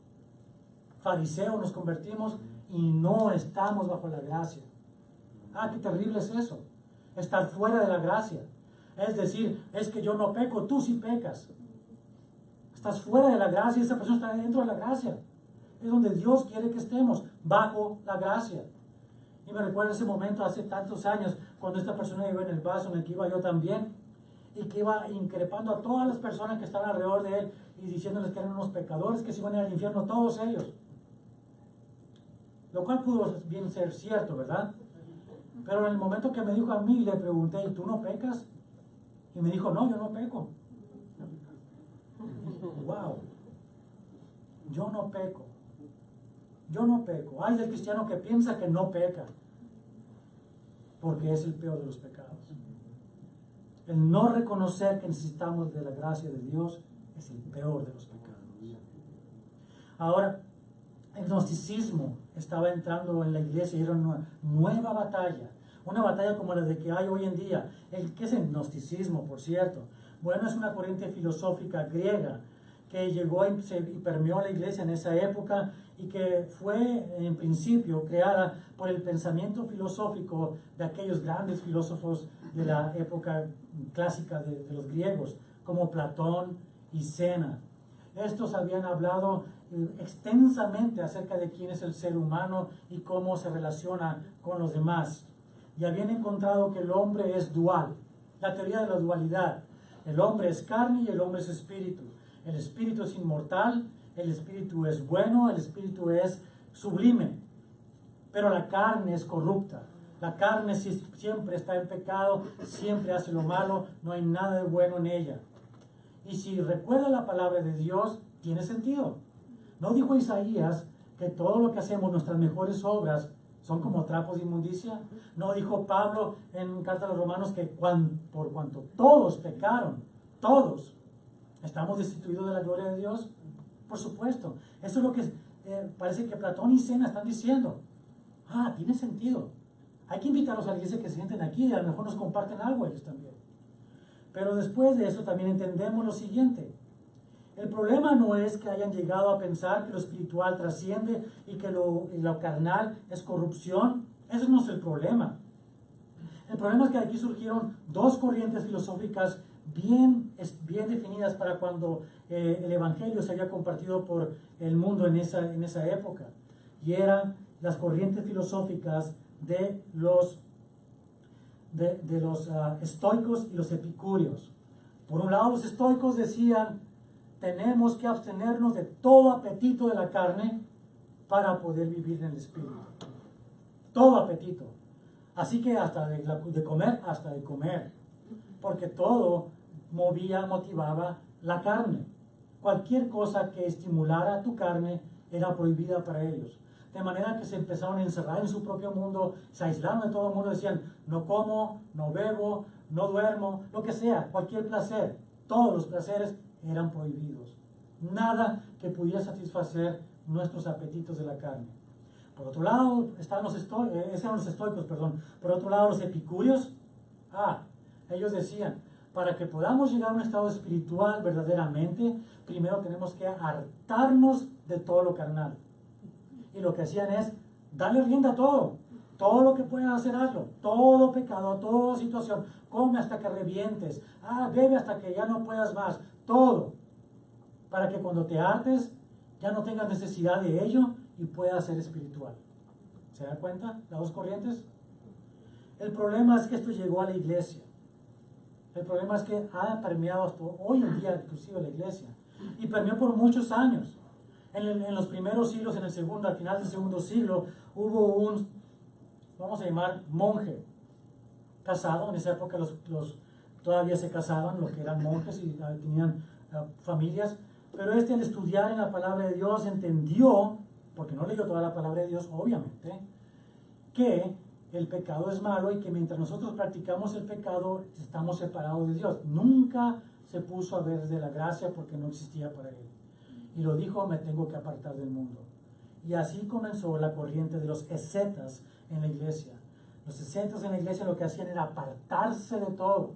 fariseos nos convertimos y no estamos bajo la gracia. Qué terrible es eso, estar fuera de la gracia. Es decir, es que yo no peco, tú sí pecas. Estás fuera de la gracia y esa persona está dentro de la gracia. Es donde Dios quiere que estemos, bajo la gracia. Y me recuerdo ese momento hace tantos años, cuando esta persona iba en el vaso en el que iba yo también, y que iba increpando a todas las personas que estaban alrededor de él y diciéndoles que eran unos pecadores, que se iban a ir al infierno, todos ellos. Lo cual pudo bien ser cierto, ¿verdad? Pero en el momento que me dijo a mí, le pregunté, ¿y tú no pecas? Y me dijo, no, yo no peco. Wow, yo no peco. Yo no peco. Ay del cristiano que piensa que no peca, porque es el peor de los pecados. El no reconocer que necesitamos de la gracia de Dios es el peor de los pecados. Ahora, el gnosticismo estaba entrando en la iglesia y era una nueva batalla. Una batalla como la de que hay hoy en día. ¿Qué es el gnosticismo, por cierto? Bueno, es una corriente filosófica griega que llegó y permeó la iglesia en esa época y que fue en principio creada por el pensamiento filosófico de aquellos grandes filósofos de la época clásica de los griegos, como Platón y Sena. Estos habían hablado extensamente acerca de quién es el ser humano y cómo se relaciona con los demás. Y habían encontrado que el hombre es dual, la teoría de la dualidad. El hombre es carne y el hombre es espíritu. El espíritu es inmortal, el espíritu es bueno, el espíritu es sublime. Pero la carne es corrupta. La carne siempre está en pecado, siempre hace lo malo, no hay nada de bueno en ella. Y si recuerda la palabra de Dios, tiene sentido. ¿No dijo Isaías que todo lo que hacemos, nuestras mejores obras, son como trapos de inmundicia? ¿No dijo Pablo en Carta a los Romanos que por cuanto todos pecaron, todos, estamos destituidos de la gloria de Dios? Por supuesto. Eso es lo que parece que Platón y Sena están diciendo. Tiene sentido. Hay que invitarlos a la iglesia que se sienten aquí y a lo mejor nos comparten algo ellos también. Pero después de eso también entendemos lo siguiente. El problema no es que hayan llegado a pensar que lo espiritual trasciende y que lo carnal es corrupción. Eso no es el problema. El problema es que aquí surgieron dos corrientes filosóficas bien definidas para cuando el Evangelio se había compartido por el mundo en esa época. Y eran las corrientes filosóficas de los estoicos y los epicúreos. Por un lado, los estoicos decían, tenemos que abstenernos de todo apetito de la carne para poder vivir en el espíritu. Todo apetito. Así que hasta de comer, porque todo motivaba la carne. Cualquier cosa que estimulara tu carne era prohibida para ellos. De manera que se empezaron a encerrar en su propio mundo, se aislaron de todo el mundo, decían, no como, no bebo, no duermo, lo que sea, cualquier placer. Todos los placeres eran prohibidos. Nada que pudiera satisfacer nuestros apetitos de la carne. Por otro lado, eran los estoicos. Por otro lado, los epicúreos, ellos decían, para que podamos llegar a un estado espiritual verdaderamente, primero tenemos que hartarnos de todo lo carnal. Y lo que hacían es darle rienda a todo. Todo lo que puedas hacer, hazlo. Todo pecado, toda situación. Come hasta que revientes. Bebe hasta que ya no puedas más. Todo. Para que cuando te hartes, ya no tengas necesidad de ello y puedas ser espiritual. ¿Se da cuenta? Las dos corrientes. El problema es que esto llegó a la iglesia. El problema es que ha permeado hasta hoy en día, inclusive la iglesia. Y permeó por muchos años. En los primeros siglos, al final del segundo siglo, hubo un, vamos a llamar, monje casado. En esa época todavía se casaban los que eran monjes y tenían familias. Pero al estudiar en la palabra de Dios entendió, porque no leyó toda la palabra de Dios, obviamente, que el pecado es malo y que mientras nosotros practicamos el pecado estamos separados de Dios. Nunca se puso a ver de la gracia porque no existía para él. Y lo dijo, me tengo que apartar del mundo. Y así comenzó la corriente de los escetas en la iglesia. Los escetas en la iglesia lo que hacían era apartarse de todo.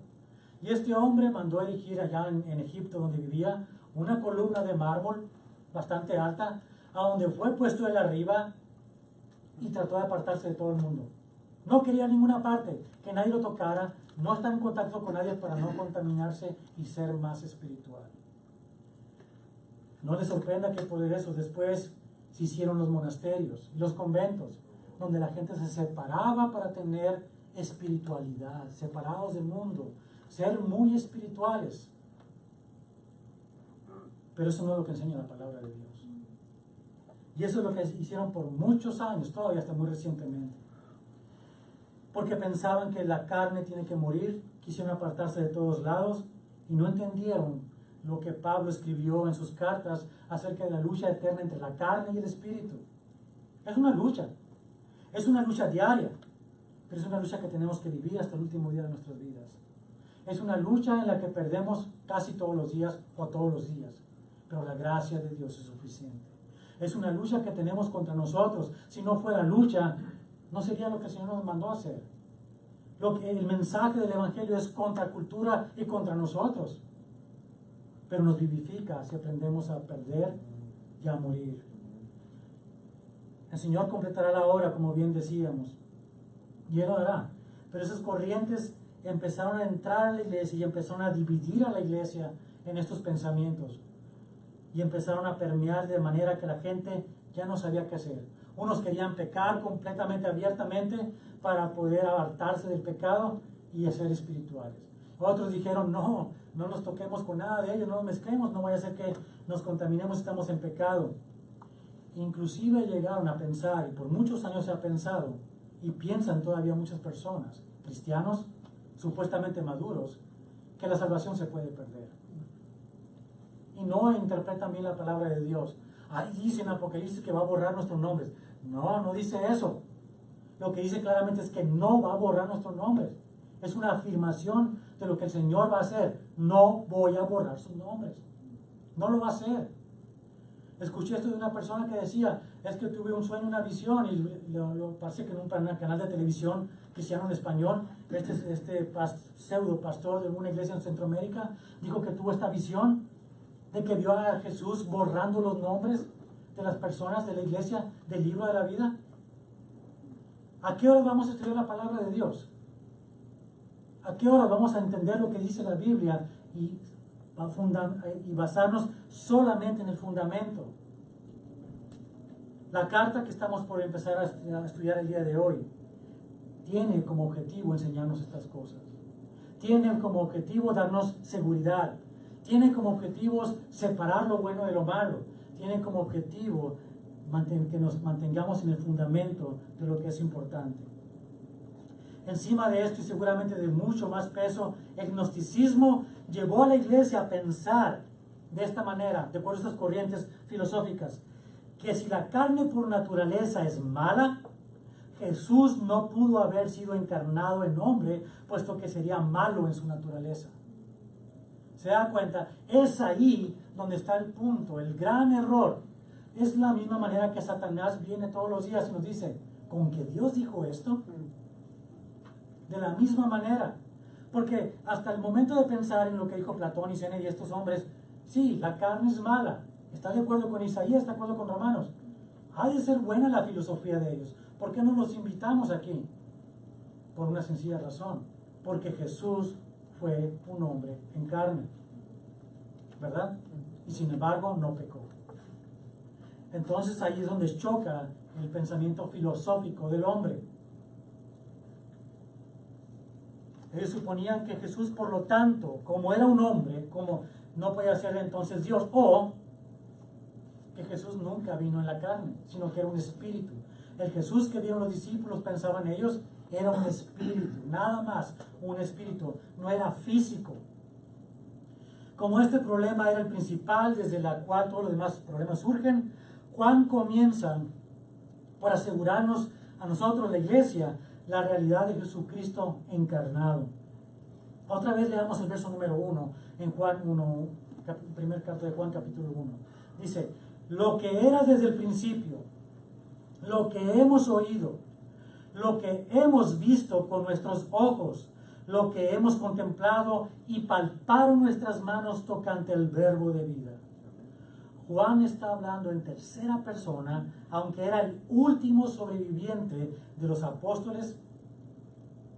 Y este hombre mandó erigir allá en Egipto, donde vivía, una columna de mármol bastante alta, a donde fue puesto él arriba y trató de apartarse de todo el mundo. No quería ninguna parte, que nadie lo tocara, no estar en contacto con nadie para no contaminarse y ser más espiritual. No les sorprenda que por eso después se hicieron los monasterios, los conventos, donde la gente se separaba para tener espiritualidad, separados del mundo, ser muy espirituales. Pero eso no es lo que enseña la palabra de Dios. Y eso es lo que hicieron por muchos años, todavía hasta muy recientemente. Porque pensaban que la carne tiene que morir, quisieron apartarse de todos lados y no entendieron lo que Pablo escribió en sus cartas acerca de la lucha eterna entre la carne y el espíritu. Es una lucha diaria, pero es una lucha que tenemos que vivir hasta el último día de nuestras vidas. Es una lucha en la que perdemos casi todos los días o todos los días, pero la gracia de Dios es suficiente. Es una lucha que tenemos contra nosotros. Si no fuera lucha, no sería lo que el Señor nos mandó a hacer. El mensaje del Evangelio es contra cultura y contra nosotros, pero nos vivifica si aprendemos a perder y a morir. El Señor completará la obra, como bien decíamos, y Él lo hará. Pero esas corrientes empezaron a entrar a la iglesia y empezaron a dividir a la iglesia en estos pensamientos. Y empezaron a permear de manera que la gente ya no sabía qué hacer. Unos querían pecar completamente, abiertamente, para poder apartarse del pecado y ser espirituales. Otros dijeron, no nos toquemos con nada de ellos, no nos mezclemos, no vaya a ser que nos contaminemos si estamos en pecado. Inclusive llegaron a pensar, y por muchos años se ha pensado, y piensan todavía muchas personas, cristianos supuestamente maduros, que la salvación se puede perder. Y no interpretan bien la palabra de Dios. Ahí dice en Apocalipsis que va a borrar nuestros nombres. No dice eso. Lo que dice claramente es que no va a borrar nuestros nombres. Es una afirmación de lo que el Señor va a hacer. No voy a borrar sus nombres. No lo va a hacer. Escuché esto de una persona que decía, es que tuve un sueño, una visión, y lo parece que en un canal de televisión cristiano en español, este pseudo pastor de una iglesia en Centroamérica, dijo que tuvo esta visión de que vio a Jesús borrando los nombres de las personas de la iglesia del libro de la vida. ¿A qué hora vamos a estudiar la palabra de Dios? ¿A qué hora vamos a entender lo que dice la Biblia y basarnos solamente en el fundamento? La carta que estamos por empezar a estudiar el día de hoy tiene como objetivo enseñarnos estas cosas. Tiene como objetivo darnos seguridad. Tiene como objetivos separar lo bueno de lo malo. Tiene como objetivo que nos mantengamos en el fundamento de lo que es importante. Encima de esto, y seguramente de mucho más peso, el gnosticismo llevó a la iglesia a pensar de esta manera, de por estas corrientes filosóficas, que si la carne por naturaleza es mala, Jesús no pudo haber sido encarnado en hombre, puesto que sería malo en su naturaleza. ¿Se da cuenta? Es ahí donde está el punto, el gran error. Es la misma manera que Satanás viene todos los días y nos dice, ¿con que Dios dijo esto? De la misma manera. Porque hasta el momento de pensar en lo que dijo Platón y Séneca y estos hombres, sí, la carne es mala. ¿Está de acuerdo con Isaías? ¿Está de acuerdo con Romanos? Ha de ser buena la filosofía de ellos. ¿Por qué no los invitamos aquí? Por una sencilla razón. Porque Jesús fue un hombre en carne, ¿verdad? Y sin embargo no pecó. Entonces ahí es donde choca el pensamiento filosófico del hombre. Ellos suponían que Jesús, por lo tanto, como era un hombre, como no podía ser entonces Dios, o que Jesús nunca vino en la carne, sino que era un espíritu. El Jesús que vieron los discípulos, pensaban ellos, era un espíritu, nada más, un espíritu, no era físico. Como este problema era el principal, desde la cual todos los demás problemas surgen, Juan comienza por asegurarnos a nosotros, la iglesia, la realidad de Jesucristo encarnado. Otra vez leamos el verso número 1 en Juan 1, primer carta de Juan capítulo 1. Dice, lo que era desde el principio, lo que hemos oído, lo que hemos visto con nuestros ojos, lo que hemos contemplado y palparon nuestras manos tocante el verbo de vida. Juan está hablando en tercera persona, aunque era el último sobreviviente de los apóstoles,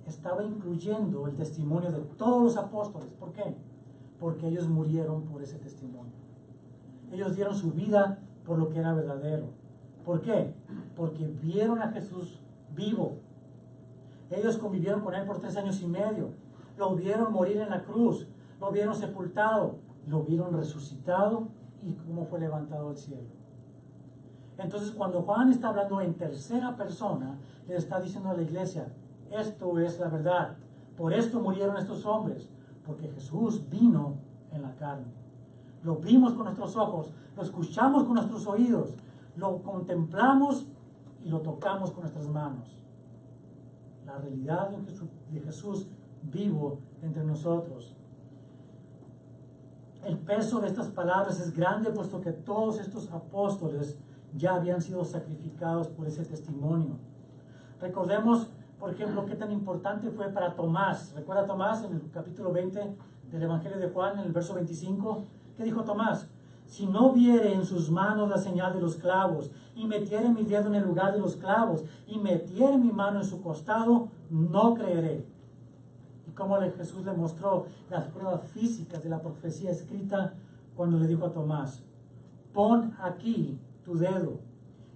estaba incluyendo el testimonio de todos los apóstoles. ¿Por qué? Porque ellos murieron por ese testimonio. Ellos dieron su vida por lo que era verdadero. ¿Por qué? Porque vieron a Jesús vivo. Ellos convivieron con Él por 3 años y medio. Lo vieron morir en la cruz. Lo vieron sepultado. Lo vieron resucitado y cómo fue levantado al cielo. Entonces, cuando Juan está hablando en tercera persona, le está diciendo a la iglesia, esto es la verdad. Por esto murieron estos hombres, porque Jesús vino en la carne. Lo vimos con nuestros ojos, lo escuchamos con nuestros oídos, lo contemplamos y lo tocamos con nuestras manos. La realidad de Jesús vivo entre nosotros. El peso de estas palabras es grande, puesto que todos estos apóstoles ya habían sido sacrificados por ese testimonio. Recordemos, por ejemplo, qué tan importante fue para Tomás. ¿Recuerda Tomás en el capítulo 20 del Evangelio de Juan, en el verso 25? ¿Qué dijo Tomás? Si no viere en sus manos la señal de los clavos, y metiere mi dedo en el lugar de los clavos, y metiere mi mano en su costado, no creeré. Y cómo Jesús le mostró las pruebas físicas de la profecía escrita cuando le dijo a Tomás, pon aquí tu dedo,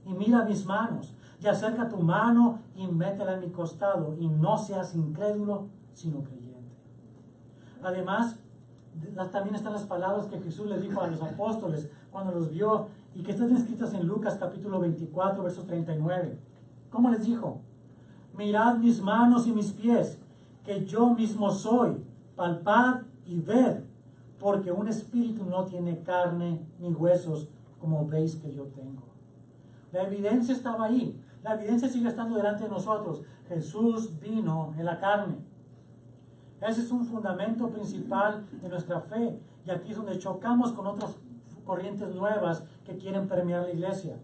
y mira mis manos, y acerca tu mano y métela en mi costado, y no seas incrédulo, sino creyente. Además, también están las palabras que Jesús le dijo a los apóstoles cuando los vio, y que están escritas en Lucas capítulo 24, verso 39. ¿Cómo les dijo? Mirad mis manos y mis pies, que yo mismo soy, palpad y ved, porque un espíritu no tiene carne ni huesos, como veis que yo tengo. La evidencia estaba ahí. La evidencia sigue estando delante de nosotros. Jesús vino en la carne. Ese es un fundamento principal de nuestra fe. Y aquí es donde chocamos con otras corrientes nuevas que quieren permear la iglesia.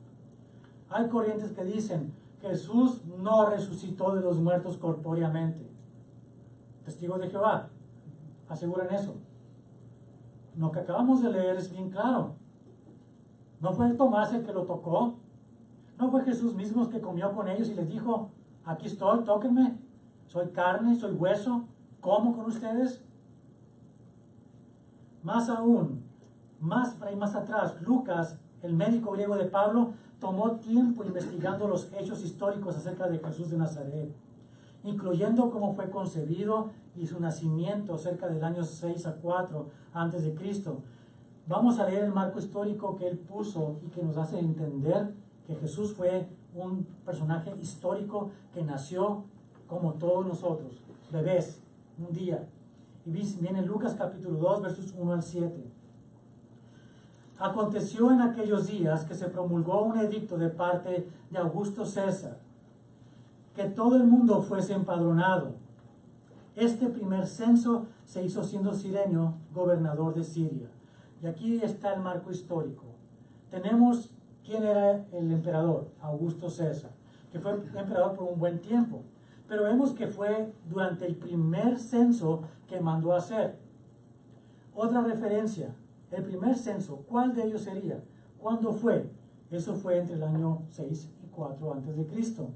Hay corrientes que dicen, Jesús no resucitó de los muertos corpóreamente. Testigos de Jehová aseguran eso. Lo que acabamos de leer es bien claro. ¿No fue Tomás el que lo tocó? ¿No fue Jesús mismo el que comió con ellos y les dijo, aquí estoy, tóquenme, soy carne, soy hueso, como con ustedes? Más aún, más atrás, Lucas, el médico griego de Pablo, tomó tiempo investigando los hechos históricos acerca de Jesús de Nazaret, incluyendo cómo fue concebido y su nacimiento cerca del año 6 a 4 antes de Cristo. Vamos a leer el marco histórico que él puso y que nos hace entender que Jesús fue un personaje histórico que nació como todos nosotros, bebés, un día. Y viene Lucas capítulo 2, versos 1 al 7. Aconteció en aquellos días que se promulgó un edicto de parte de Augusto César, que todo el mundo fuese empadronado. Este primer censo se hizo siendo Cirenio gobernador de Siria. Y aquí está el marco histórico. Tenemos quién era el emperador, Augusto César, que fue emperador por un buen tiempo. Pero vemos que fue durante el primer censo que mandó a hacer. Otra referencia, el primer censo, ¿cuál de ellos sería? ¿Cuándo fue? Eso fue entre el año 6 y 4 antes de Cristo.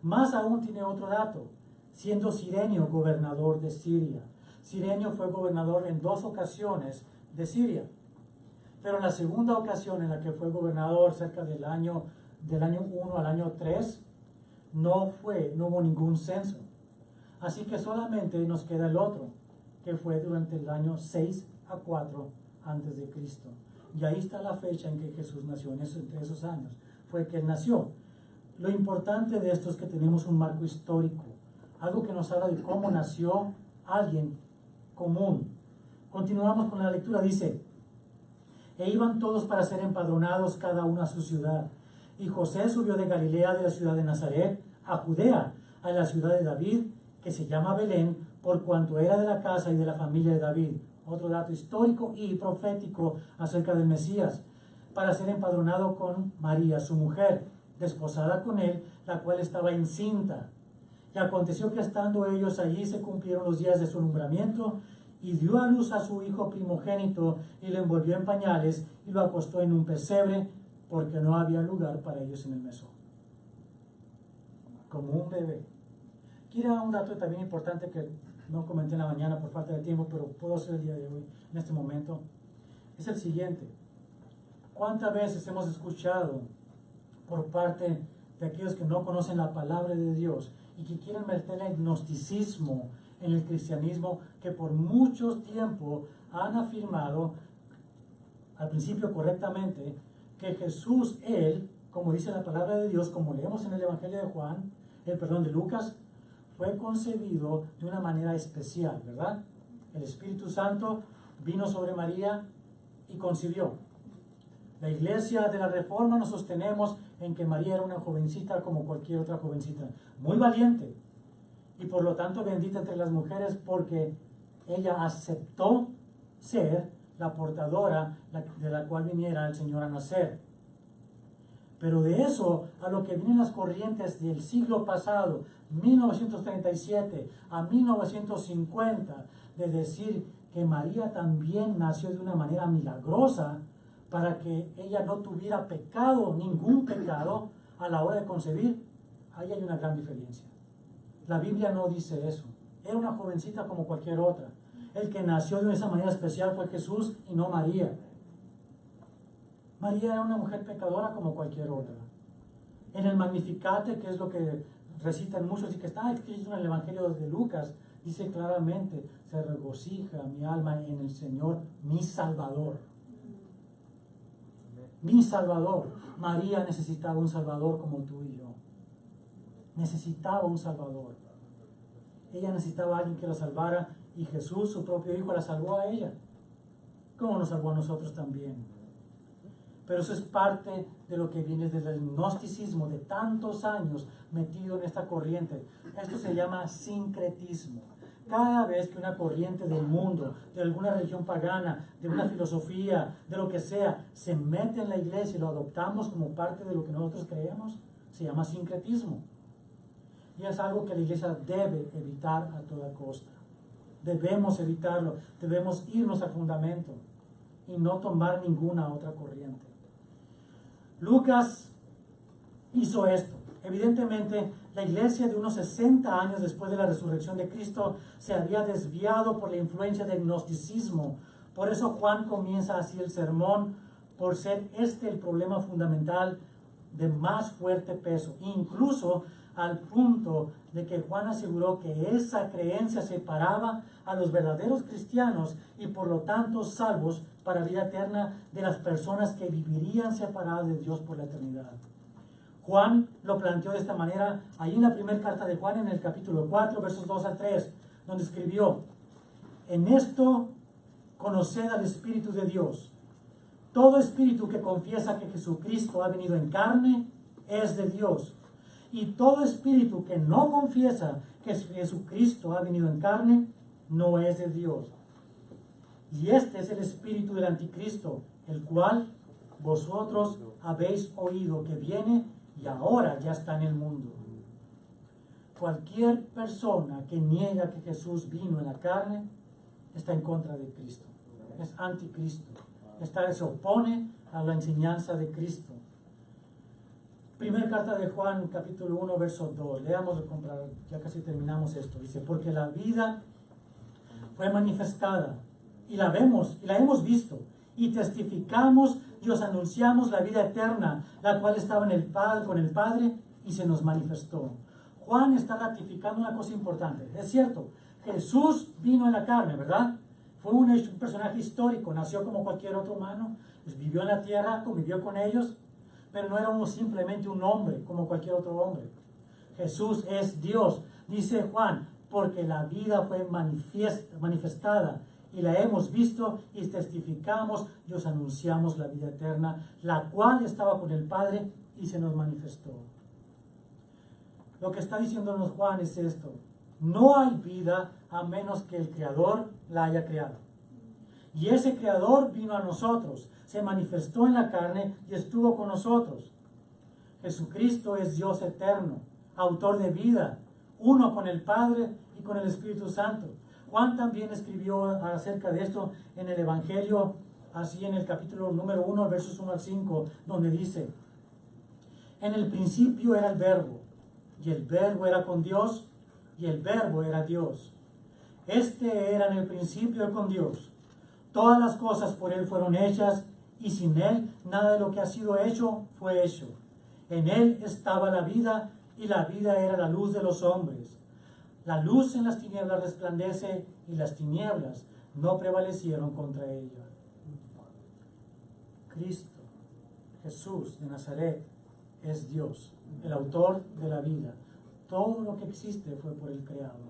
Más aún tiene otro dato, siendo Cirenio gobernador de Siria. Cirenio fue gobernador en 2 ocasiones de Siria. Pero en la segunda ocasión en la que fue gobernador, cerca del año 1 al año 3, no hubo ningún censo. Así que solamente nos queda el otro, que fue durante el año 6 a 4 antes de Cristo. Y ahí está la fecha en que Jesús nació, entre esos años. Fue que él nació. Lo importante de esto es que tenemos un marco histórico, algo que nos habla de cómo nació alguien común. Continuamos con la lectura, dice, e iban todos para ser empadronados cada uno a su ciudad. Y José subió de Galilea, de la ciudad de Nazaret, a Judea, a la ciudad de David, que se llama Belén, por cuanto era de la casa y de la familia de David. Otro dato histórico y profético acerca del Mesías, para ser empadronado con María, su mujer, desposada con él, la cual estaba encinta. Y aconteció que estando ellos allí se cumplieron los días de su nombramiento, y dio a luz a su hijo primogénito y lo envolvió en pañales y lo acostó en un pesebre porque no había lugar para ellos en el mesón. Como un bebé. Quiero un dato también importante que no comenté en la mañana por falta de tiempo, pero puedo hacer el día de hoy, en este momento. Es el siguiente. ¿Cuántas veces hemos escuchado por parte de aquellos que no conocen la palabra de Dios y que quieren meter el gnosticismo en el cristianismo, que por mucho tiempo han afirmado, al principio correctamente, que Jesús, Él, como dice la palabra de Dios, como leemos en el Evangelio de Lucas, fue concebido de una manera especial, ¿verdad? El Espíritu Santo vino sobre María y concibió. La iglesia de la Reforma nos sostenemos en que María era una jovencita como cualquier otra jovencita, muy valiente y por lo tanto bendita entre las mujeres porque ella aceptó ser la portadora de la cual viniera el Señor a nacer. Pero de eso a lo que vienen las corrientes del siglo pasado, 1937 a 1950, de decir que María también nació de una manera milagrosa para que ella no tuviera pecado, ningún pecado, a la hora de concebir, ahí hay una gran diferencia. La Biblia no dice eso. Era una jovencita como cualquier otra. El que nació de esa manera especial fue Jesús y no María. María era una mujer pecadora como cualquier otra. En el Magnificate, que es lo que recitan muchos y que está escrito en el Evangelio de Lucas, dice claramente: se regocija mi alma en el Señor, mi Salvador. Mi Salvador. María necesitaba un Salvador como tú y yo. Necesitaba un Salvador. Ella necesitaba a alguien que la salvara y Jesús, su propio Hijo, la salvó a ella. ¿Cómo nos salvó a nosotros también? Pero eso es parte de lo que viene desde el gnosticismo de tantos años metido en esta corriente. Esto se llama sincretismo. Cada vez que una corriente del mundo, de alguna religión pagana, de una filosofía, de lo que sea, se mete en la iglesia y lo adoptamos como parte de lo que nosotros creemos, se llama sincretismo. Y es algo que la iglesia debe evitar a toda costa. Debemos evitarlo, debemos irnos al fundamento y no tomar ninguna otra corriente. Lucas hizo esto. Evidentemente, la iglesia de unos 60 años después de la resurrección de Cristo se había desviado por la influencia del gnosticismo. Por eso Juan comienza así el sermón, por ser este el problema fundamental de más fuerte peso. Incluso al punto de que Juan aseguró que esa creencia separaba a los verdaderos cristianos y por lo tanto salvos para vida eterna de las personas que vivirían separadas de Dios por la eternidad. Juan lo planteó de esta manera ahí en la primera carta de Juan, en el capítulo 4, versos 2 a 3, donde escribió: en esto conoced al Espíritu de Dios. Todo espíritu que confiesa que Jesucristo ha venido en carne es de Dios. Y todo espíritu que no confiesa que Jesucristo ha venido en carne no es de Dios. Y este es el espíritu del anticristo, el cual vosotros habéis oído que viene y ahora ya está en el mundo. Cualquier persona que niega que Jesús vino en la carne está en contra de Cristo. Es anticristo. Se opone a la enseñanza de Cristo. Primera carta de Juan, capítulo 1, verso 2. Leamos, ya casi terminamos esto. Dice: porque la vida fue manifestada y la vemos y la hemos visto y testificamos y os anunciamos la vida eterna, la cual estaba con el Padre y se nos manifestó. Juan está ratificando una cosa importante. Es cierto, Jesús vino en la carne, ¿verdad? Fue un personaje histórico, nació como cualquier otro humano, pues vivió en la tierra, convivió con ellos, pero no era simplemente un hombre como cualquier otro hombre. Jesús es Dios, dice Juan, porque la vida fue manifestada y la hemos visto y testificamos y os anunciamos la vida eterna, la cual estaba con el Padre y se nos manifestó. Lo que está diciéndonos Juan es esto: no hay vida a menos que el Creador la haya creado. Y ese Creador vino a nosotros, se manifestó en la carne y estuvo con nosotros. Jesucristo es Dios eterno, autor de vida, uno con el Padre y con el Espíritu Santo. Juan también escribió acerca de esto en el Evangelio, así en el capítulo número 1, versos 1 al 5, donde dice: en el principio era el Verbo, y el Verbo era con Dios, y el Verbo era Dios. Este era en el principio con Dios. Todas las cosas por Él fueron hechas, y sin Él nada de lo que ha sido hecho fue hecho. En Él estaba la vida, y la vida era la luz de los hombres. La luz en las tinieblas resplandece, y las tinieblas no prevalecieron contra ella. Cristo, Jesús de Nazaret, es Dios, el autor de la vida. Todo lo que existe fue por Él creado.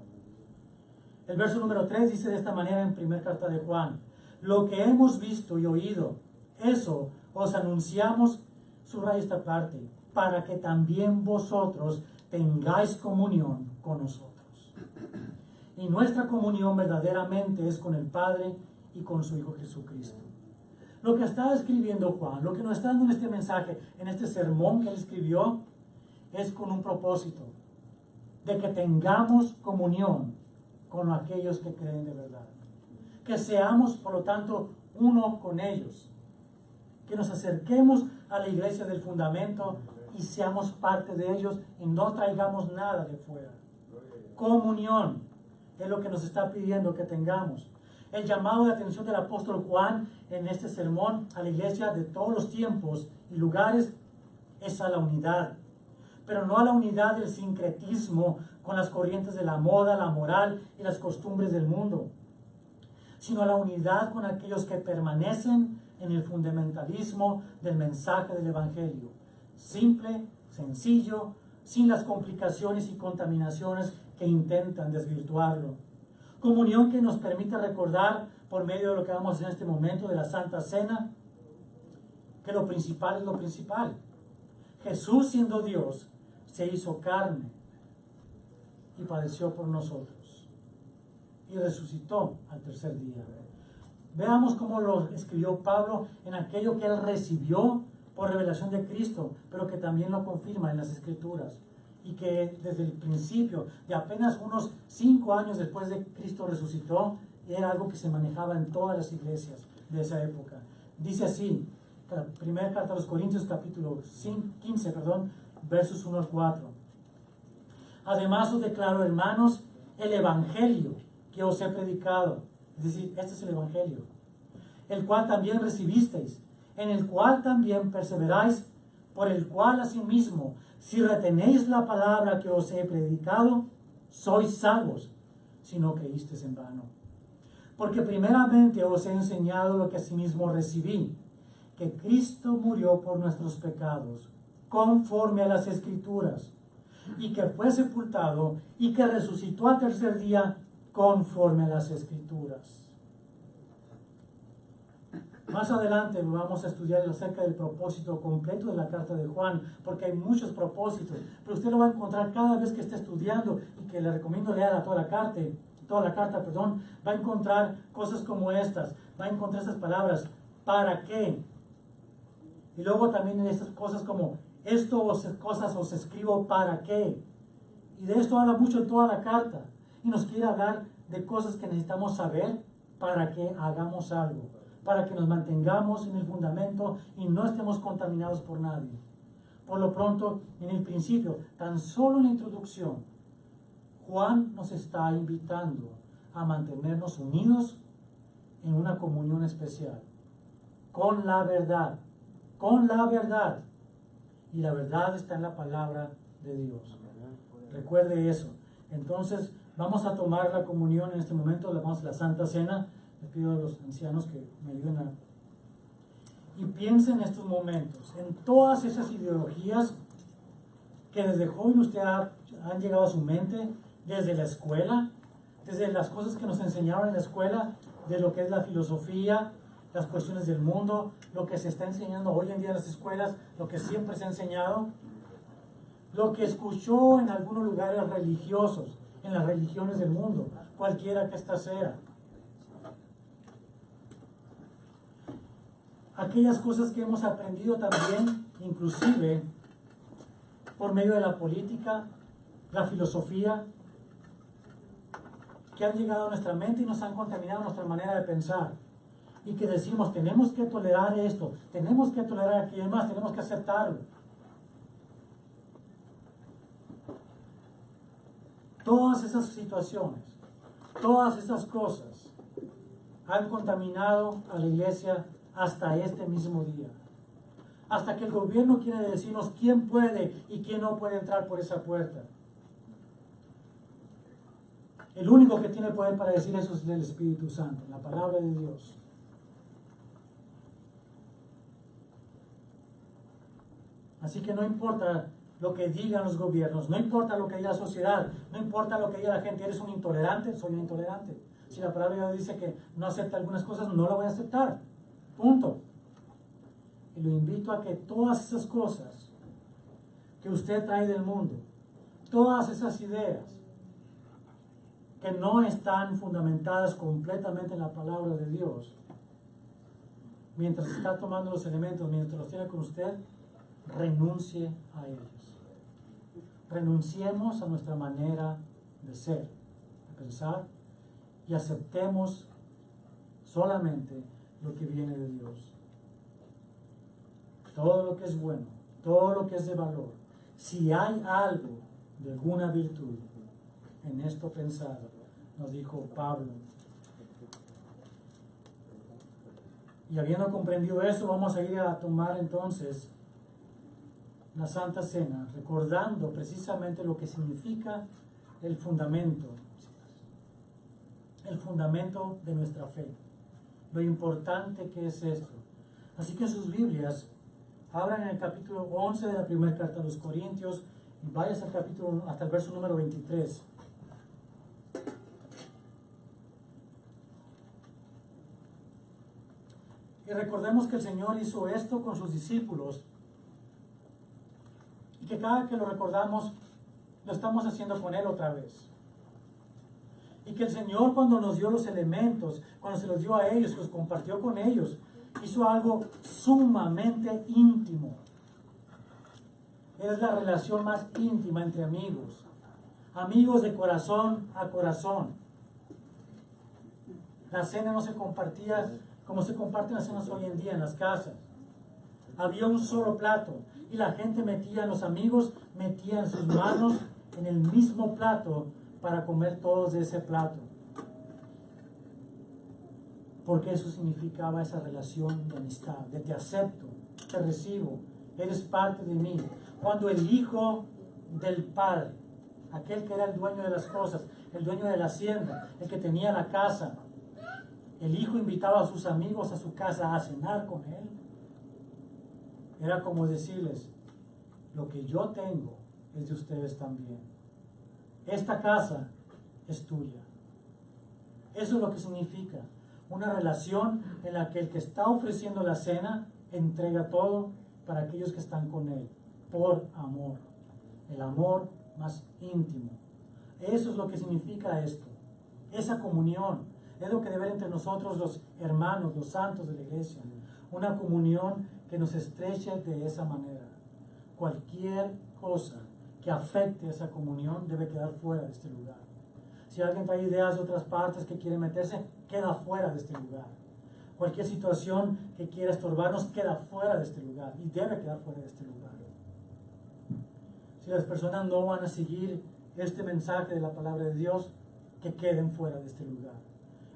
El verso número 3 dice de esta manera en primera carta de Juan: lo que hemos visto y oído, eso os anunciamos, subraya esta parte, para que también vosotros tengáis comunión con nosotros. Y nuestra comunión verdaderamente es con el Padre y con su Hijo Jesucristo. Lo que está escribiendo Juan, lo que nos está dando en este mensaje, en este sermón que él escribió, es con un propósito: de que tengamos comunión con aquellos que creen de verdad. Que seamos, por lo tanto, uno con ellos. Que nos acerquemos a la iglesia del fundamento y seamos parte de ellos y no traigamos nada de fuera. Comunión es lo que nos está pidiendo que tengamos. El llamado de atención del apóstol Juan en este sermón a la iglesia de todos los tiempos y lugares es a la unidad, pero no a la unidad del sincretismo con las corrientes de la moda, la moral y las costumbres del mundo, sino a la unidad con aquellos que permanecen en el fundamentalismo del mensaje del Evangelio, simple, sencillo, sin las complicaciones y contaminaciones que intentan desvirtuarlo. Comunión que nos permite recordar, por medio de lo que vamos a hacer en este momento de la Santa Cena, que lo principal es lo principal. Jesús, siendo Dios, se hizo carne y padeció por nosotros y resucitó al tercer día. Veamos cómo lo escribió Pablo en aquello que él recibió por revelación de Cristo, pero que también lo confirma en las Escrituras, y que desde el principio, de apenas unos 5 años después de Cristo resucitó, era algo que se manejaba en todas las iglesias de esa época. Dice así, la primera carta a los Corintios, capítulo 15, versos 1 al 4. Además os declaro, hermanos, el Evangelio que os he predicado. Es decir, este es el Evangelio, el cual también recibisteis, en el cual también perseveráis, por el cual asimismo, si retenéis la palabra que os he predicado, sois salvos, si no creísteis en vano. Porque primeramente os he enseñado lo que asimismo recibí, que Cristo murió por nuestros pecados, conforme a las Escrituras, y que fue sepultado, y que resucitó al tercer día, conforme a las Escrituras. Más adelante vamos a estudiar acerca del propósito completo de la carta de Juan, porque hay muchos propósitos, pero usted lo va a encontrar cada vez que esté estudiando, y que le recomiendo leer toda la carta, va a encontrar cosas como estas, va a encontrar estas palabras: ¿para qué? Y luego también en estas cosas como: cosas os escribo para qué. Y de esto habla mucho en toda la carta, y nos quiere hablar de cosas que necesitamos saber para que hagamos algo, para que nos mantengamos en el fundamento y no estemos contaminados por nadie. Por lo pronto, en el principio, tan solo en la introducción, Juan nos está invitando a mantenernos unidos en una comunión especial, con la verdad, y la verdad está en la palabra de Dios. Recuerde eso. Entonces, vamos a tomar la comunión en este momento, le vamos a la Santa Cena. Les pido a los ancianos que me ayuden a... Y piensen en estos momentos, en todas esas ideologías que desde joven han llegado a su mente, desde la escuela, desde las cosas que nos enseñaron en la escuela, de lo que es la filosofía, las cuestiones del mundo, lo que se está enseñando hoy en día en las escuelas, lo que siempre se ha enseñado, lo que escuchó en algunos lugares religiosos, en las religiones del mundo, cualquiera que ésta sea. Aquellas cosas que hemos aprendido también, inclusive por medio de la política, la filosofía, que han llegado a nuestra mente y nos han contaminado nuestra manera de pensar. Y que decimos, tenemos que tolerar esto, tenemos que tolerar aquello, además tenemos que aceptarlo. Todas esas situaciones, todas esas cosas han contaminado a la iglesia hasta este mismo día. Hasta que el gobierno quiere decirnos quién puede y quién no puede entrar por esa puerta. El único que tiene poder para decir eso es el Espíritu Santo, la palabra de Dios. Así que no importa lo que digan los gobiernos, no importa lo que diga la sociedad, no importa lo que diga la gente, eres un intolerante, soy un intolerante. Si la palabra de Dios dice que no acepta algunas cosas, no la voy a aceptar. Punto. Y lo invito a que todas esas cosas que usted trae del mundo, todas esas ideas que no están fundamentadas completamente en la palabra de Dios, mientras está tomando los elementos, mientras los tiene con usted, renuncie a ellos. Renunciemos a nuestra manera de ser, de pensar, y aceptemos solamente lo que viene de Dios. Todo lo que es bueno, todo lo que es de valor, si hay algo de alguna virtud, en esto pensar, nos dijo Pablo. Y habiendo comprendido eso, vamos a ir a tomar entonces la Santa Cena, recordando precisamente lo que significa el fundamento de nuestra fe, lo importante que es esto. Así que sus Biblias, abran en el capítulo 11 de la primera carta a los Corintios y vayas al capítulo hasta el verso número 23. Y recordemos que el Señor hizo esto con sus discípulos y que cada que lo recordamos lo estamos haciendo con Él otra vez. Y que el Señor, cuando nos dio los elementos, cuando se los dio a ellos, los compartió con ellos, hizo algo sumamente íntimo. Es la relación más íntima entre amigos. Amigos de corazón a corazón. La cena no se compartía como se comparten las cenas hoy en día en las casas. Había un solo plato y la gente los amigos metían sus manos en el mismo plato para comer todos de ese plato. Porque eso significaba esa relación de amistad, de te acepto, te recibo, eres parte de mí. Cuando el hijo del padre, aquel que era el dueño de las cosas, el dueño de la hacienda, el que tenía la casa, el hijo invitaba a sus amigos a su casa a cenar con él, era como decirles, lo que yo tengo es de ustedes también. Esta casa es tuya. Eso es lo que significa una relación en la que el que está ofreciendo la cena entrega todo para aquellos que están con él, por amor, el amor más íntimo. Eso es lo que significa esto, esa comunión. Es lo que debe haber entre nosotros los hermanos, los santos de la iglesia, una comunión que nos estreche de esa manera. Cualquier cosa que afecte esa comunión debe quedar fuera de este lugar. Si alguien trae ideas de otras partes que quiere meterse, queda fuera de este lugar. Cualquier situación que quiera estorbarnos queda fuera de este lugar y debe quedar fuera de este lugar. Si las personas no van a seguir este mensaje de la palabra de Dios, que queden fuera de este lugar.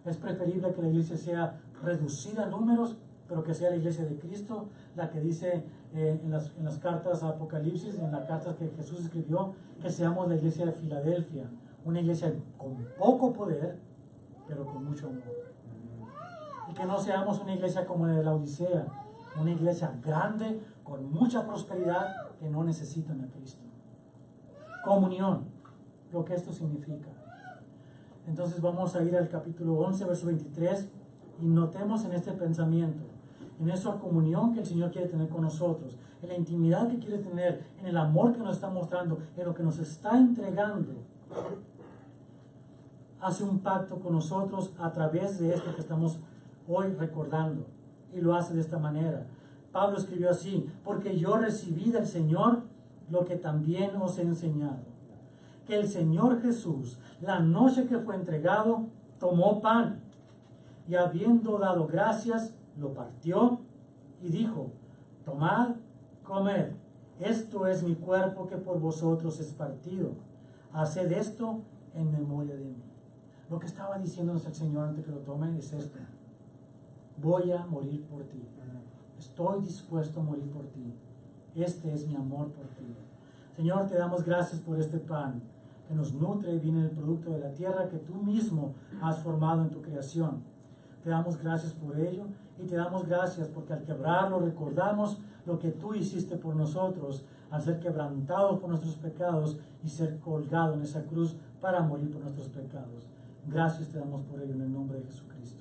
Es preferible que la iglesia sea reducida en números, pero que sea la iglesia de Cristo, la que dice en las cartas a Apocalipsis, en las cartas que Jesús escribió, que seamos la iglesia de Filadelfia, una iglesia con poco poder, pero con mucho amor. Y que no seamos una iglesia como la de la Odisea, una iglesia grande, con mucha prosperidad, que no necesitan a Cristo. Comunión, lo que esto significa. Entonces vamos a ir al capítulo 11, verso 23, y notemos en este pensamiento, en esa comunión que el Señor quiere tener con nosotros, en la intimidad que quiere tener, en el amor que nos está mostrando, en lo que nos está entregando. Hace un pacto con nosotros a través de esto que estamos hoy recordando, y lo hace de esta manera. Pablo escribió así: porque yo recibí del Señor lo que también os he enseñado, que el Señor Jesús, la noche que fue entregado, tomó pan y habiendo dado gracias, lo partió y dijo: tomad, comed, esto es mi cuerpo que por vosotros es partido. Haced esto en memoria de mí. Lo que estaba diciéndonos el Señor antes que lo tomen es esto: voy a morir por ti. Estoy dispuesto a morir por ti. Este es mi amor por ti. Señor, te damos gracias por este pan que nos nutre y viene del producto de la tierra que tú mismo has formado en tu creación. Te damos gracias por ello y te damos gracias porque al quebrarlo recordamos lo que tú hiciste por nosotros al ser quebrantados por nuestros pecados y ser colgado en esa cruz para morir por nuestros pecados. Gracias te damos por ello en el nombre de Jesucristo.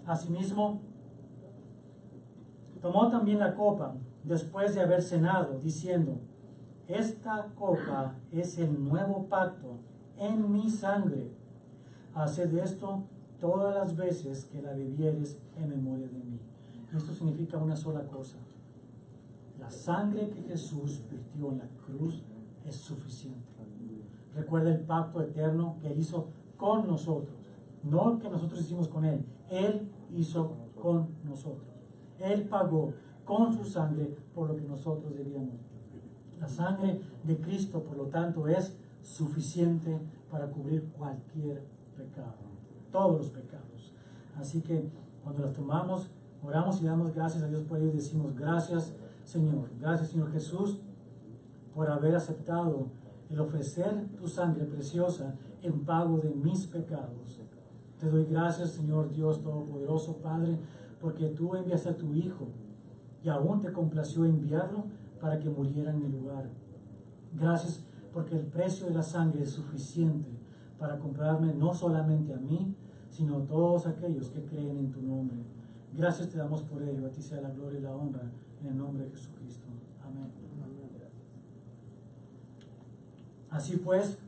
Asimismo, tomó también la copa después de haber cenado, diciendo: esta copa es el nuevo pacto en mi sangre. Haced esto todas las veces que la bebieres en memoria de mí. Esto significa una sola cosa: la sangre que Jesús vertió en la cruz es suficiente. Recuerda el pacto eterno que Él hizo con nosotros, no que nosotros hicimos con Él. Él hizo con nosotros. Él pagó con su sangre por lo que nosotros debíamos. La sangre de Cristo, por lo tanto, es suficiente para cubrir cualquier pecado, todos los pecados. Así que cuando las tomamos, oramos y damos gracias a Dios por ello y decimos: gracias Señor Jesús, por haber aceptado el ofrecer tu sangre preciosa en pago de mis pecados. Te doy gracias, Señor Dios Todopoderoso, Padre, porque tú enviaste a tu Hijo y aún te complació enviarlo para que muriera en mi lugar. Gracias porque el precio de la sangre es suficiente para comprarme no solamente a mí, sino a todos aquellos que creen en tu nombre. Gracias te damos por ello. A ti sea la gloria y la honra en el nombre de Jesucristo. Amén. Así pues,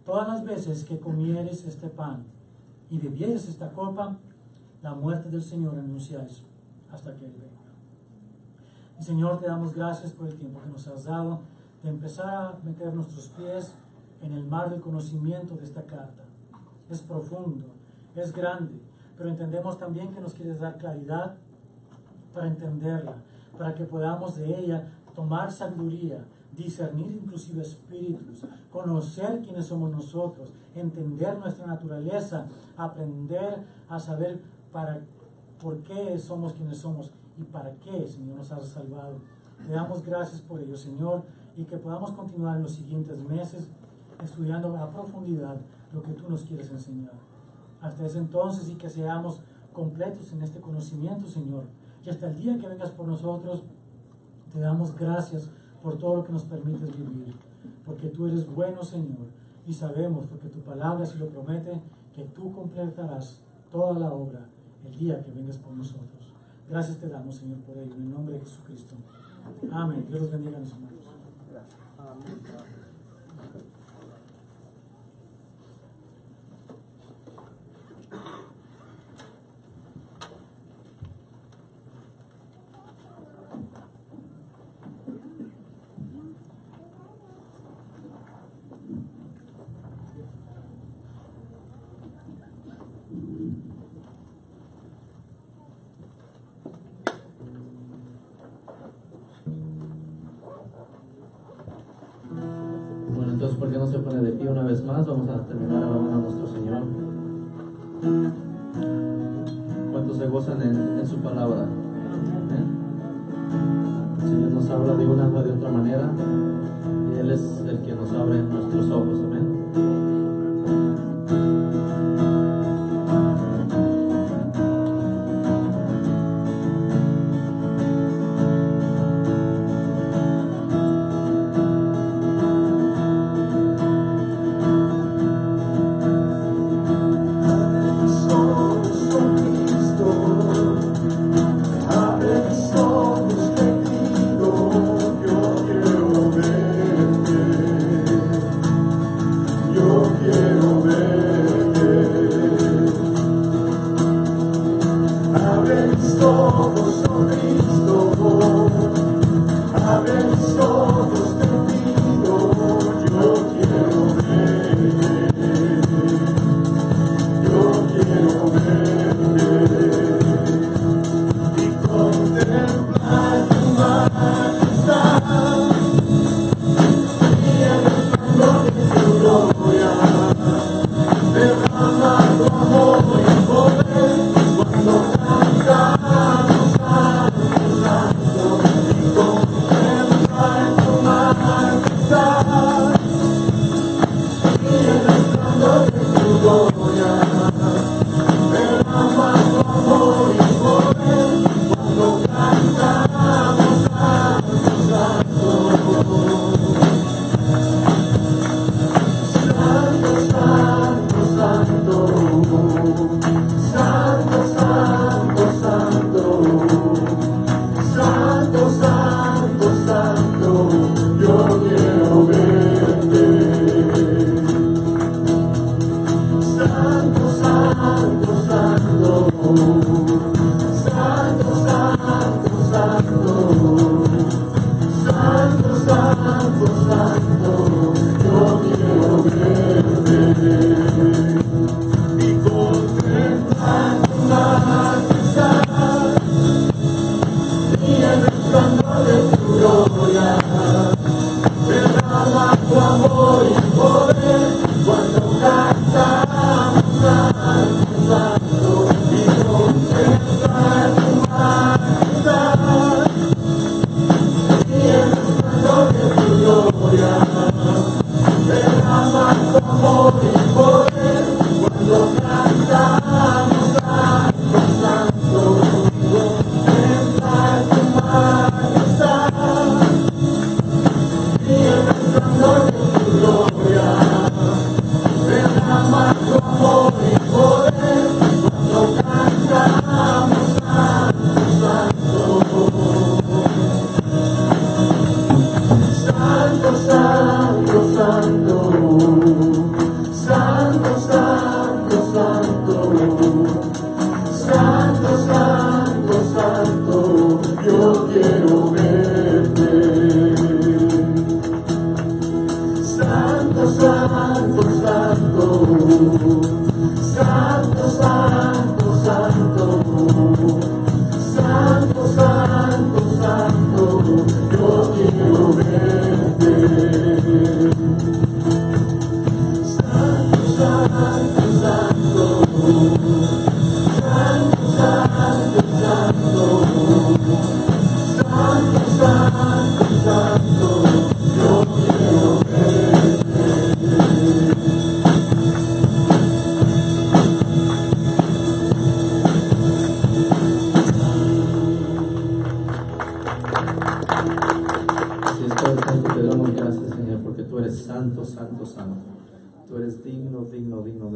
todas las veces que comieres este pan y bebieres esta copa, la muerte del Señor anunciáis hasta que Él venga. Y Señor, te damos gracias por el tiempo que nos has dado de empezar a meter nuestros pies en el mar del conocimiento de esta carta. Es profundo, es grande, pero entendemos también que nos quieres dar claridad para entenderla, para que podamos de ella tomar sabiduría, discernir inclusive espíritus, conocer quiénes somos nosotros, entender nuestra naturaleza, aprender a saber por qué somos quienes somos y para qué, Señor, nos has salvado. Te damos gracias por ello, Señor, y que podamos continuar en los siguientes meses estudiando a profundidad lo que tú nos quieres enseñar. Hasta ese entonces, y que seamos completos en este conocimiento, Señor, y hasta el día que vengas por nosotros, te damos gracias por todo lo que nos permites vivir, porque tú eres bueno, Señor, y sabemos, porque tu palabra así lo promete, que tú completarás toda la obra el día que vengas por nosotros. Gracias te damos, Señor, por ello, en el nombre de Jesucristo. Amén. Dios los bendiga, mis hermanos. Amén. Entonces, ¿por qué no se pone de pie una vez más? Vamos a terminar alabando a nuestro Señor. ¿Cuántos se gozan en su palabra? El Señor nos habla de una o de otra manera y Él es el que nos abre nuestros ojos. Amén.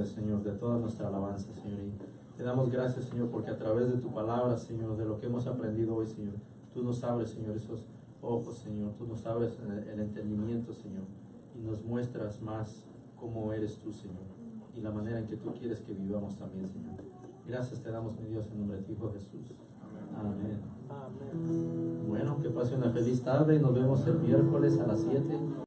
Señor, de toda nuestra alabanza, Señor. Y te damos gracias, Señor, porque a través de tu palabra, Señor, de lo que hemos aprendido hoy, Señor, tú nos abres, Señor, esos ojos, Señor, tú nos abres el entendimiento, Señor, y nos muestras más cómo eres tú, Señor, y la manera en que tú quieres que vivamos también, Señor. Gracias te damos, mi Dios, en nombre de tu Hijo Jesús. Amén. Amén. Bueno, que pase una feliz tarde y nos vemos el miércoles a las 7.